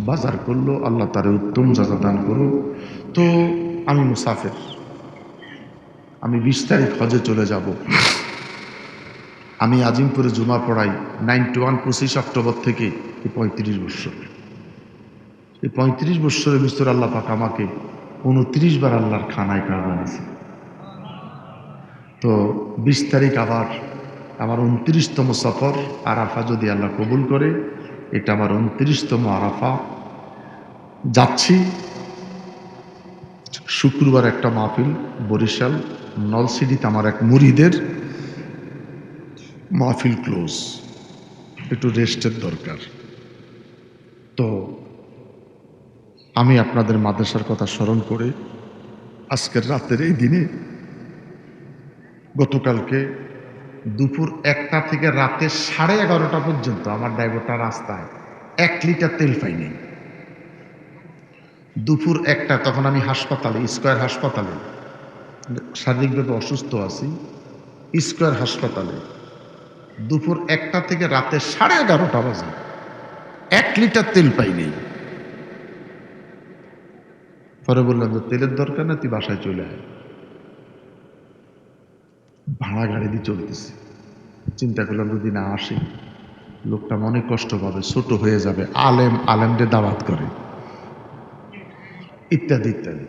Speaker 1: বাজার করলো আল্লাহ তার উত্তম যাজা দান করুক। তো আমি মুসাফির, আমি 20 তারিখ হজে চলে যাব। আমি আজিমপুরে জুমা পড়াই 91 25 অক্টোবর থেকে এই 35 বছর। এই 35 বছরের ভিতরে আল্লাহ পাক আমাকে 29 বার আল্লাহর খানায় কাবা আছে। তো 20 তারিখ আবার আমার 29তম সফর আরাফা, যদি আল্লাহ কবুল করে এটা আমার 29তম আরাফা। যাচ্ছি শুক্রবার একটা মাহফিল বরিশাল নলসিটিতে, আমার এক মুরিদের মাহফিল ক্লোজ, একটু রেস্টের দরকার। তো আমি আপনাদের মাদ্রাসার কথা স্মরণ করে আজকের রাতের এই দিনে, গতকালকে দুপুর 1টা থেকে রাতে 11:30 পর্যন্ত আমার ড্রাইভারটা রাস্তায় 1 লিটার তেল পাইনি। দুপুর 1টা, তখন আমি হাসপাতালে, স্কয়ার হাসপাতালে শারীরিকভাবে অসুস্থ আছি, স্কয়ার হাসপাতালে। দুপুর 1টা থেকে রাতে 11:30 বাজে 1 লিটার তেল পাইনি। পরে বললাম যে তেলের দরকার না, তুই বাসায় চলে আয়। ভাড়া গাড়ি দিয়ে চলতেছি, চিন্তা করলাম যদি না আসি লোকটা মনে কষ্ট পাবে, ছোট হয়ে যাবে, আলেমদের দাওয়াত করে ইত্যাদি ইত্যাদি।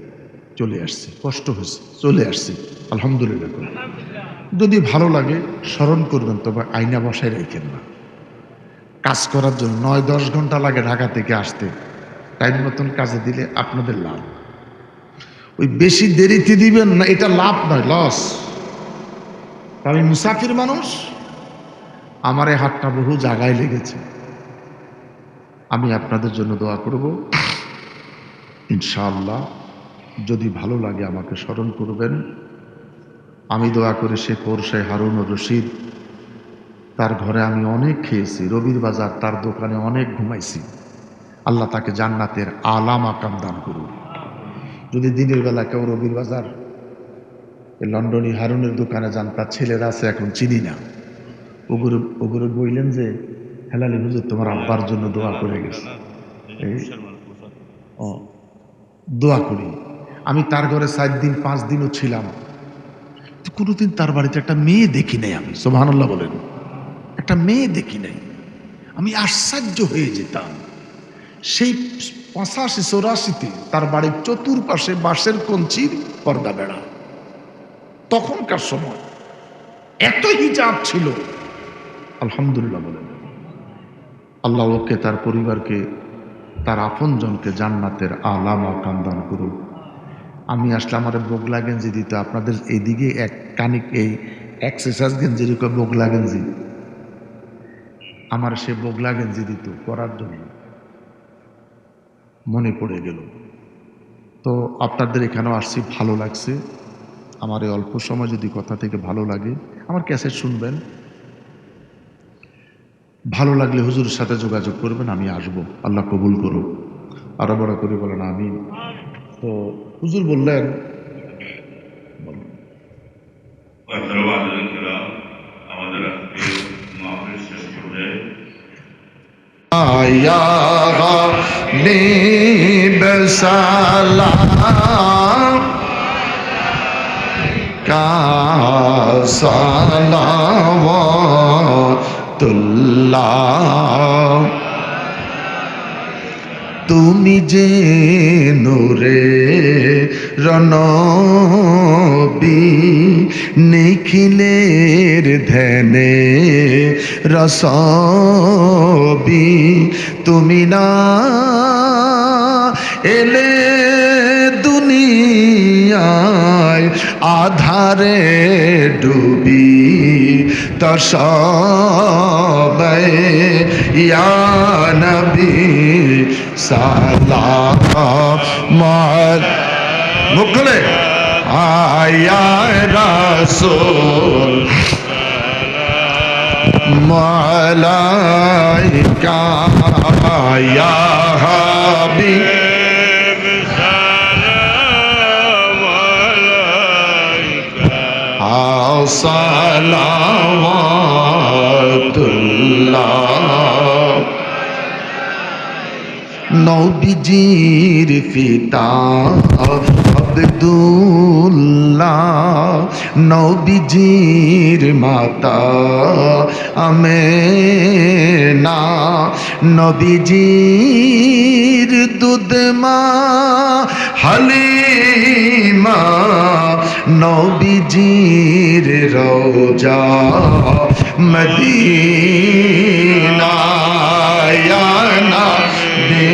Speaker 1: চলে আসছি, কষ্ট হয়েছে, চলে আসছি, আলহামদুলিল্লাহ। যদি ভালো লাগে স্মরণ করবেন, তবে আয়না বসায় রেখেন না। কাজ করার জন্য 9-10 ঘন্টা লাগে ঢাকা থেকে আসতে, টাইম মতন কাজে দিলে আপনাদের লাভ। ওই বেশি দেরিতে দিবেন না, এটা লাভ নয়, লস। আমি মুসাফির মানুষ, আমার এই হাতটা বহু জায়গায় লেগেছে। আমি আপনাদের জন্য দোয়া করব, ইনশাআল্লাহ যদি ভালো লাগে আমাকে স্মরণ করবেন। আমি দোয়া করি সে কোরশে হারুন রশিদ, তার ঘরে আমি অনেক খেয়েছি, রবির বাজার তার দোকানে অনেক ঘুমাইছি। আল্লাহ তাকে জান্নাতের আলা মাকাম দান করুন। যদি দিনের বেলা কেউ রবির বাজার লন্ডনী হারুনের দোকানে যান, তার ছেলেরা আছে এখন চিনি না, ওগুলো বললেন যে হেলালি হুজুর তোমার আব্বার জন্য দোয়া করে গেছে। দোয়া করি। আমি তার ঘরে 4 দিন 5 দিনও ছিলাম, কোনোদিন তার বাড়িতে একটা মেয়ে দেখি নাই। আমি সুবহানাল্লাহ বলেন, একটা মেয়ে দেখি নাই। আমি আশ্চর্য হয়ে যেতাম। সেই 85-84-তে তার বাড়ির চতুর্পাশে বাঁশের কঞ্চির পর্দা বেড়া। তখনকার সময় এত হিজাব ছিল, আলহামদুলিল্লাহ বলেন। আল্লাহ ওকে, তার পরিবারকে, তার আপনজনকে জান্নাতের আলা মাকাম দান করুন। আমি আসলে আমার বগলা গেঞ্জি দিত, আপনাদের এইদিকে এক কানিক এই এক্সারসাইজ গেঞ্জির বগলা গেঞ্জি, আমার সে বগলা গেঞ্জি দিত পরার জন্য, মনে পড়ে গেল। তো আপনাদের এখানেও আসছি, ভালো লাগছে। আমার এই অল্প সময় যদি কথা থেকে ভালো লাগে, আমার ক্যাসেট শুনবেন, ভালো লাগলে হুজুরের সাথে যোগাযোগ করবেন, আমি আসব। আল্লাহ কবুল করুক, আরো বড় করে বলেন আমিন। তো হুজুর বললেন, আমাদের আয়া গালিব সালাম কা সালাওয়াতুল্লাহ, তুমি যে নূরে রনবী, নিখিলের ধ্যানে রসবি, তুমি না এলে দুনিয়ায় আধারে ডুবি, তো সবাই ইয়া নবী সালাম মুখলে আয়া রাসূল মালাইকা ইয়া হাবিব সালাওয়াতুল্লাহ নবীজির পিতা আব্দুল্লাহ নবীজির মাতা আমেনা নবীজির দুধ মা হালিমা নবীজির রওজা মদিনা ইয়া নবী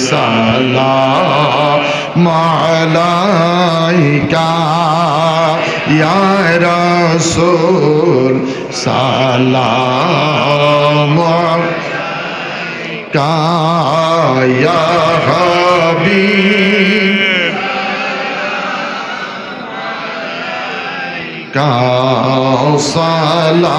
Speaker 1: সালাম আলাইকা ইয়া রাসূল সালাম আলাইকা ইয়া হাবিব কা সালাওয়াতুল্লাহ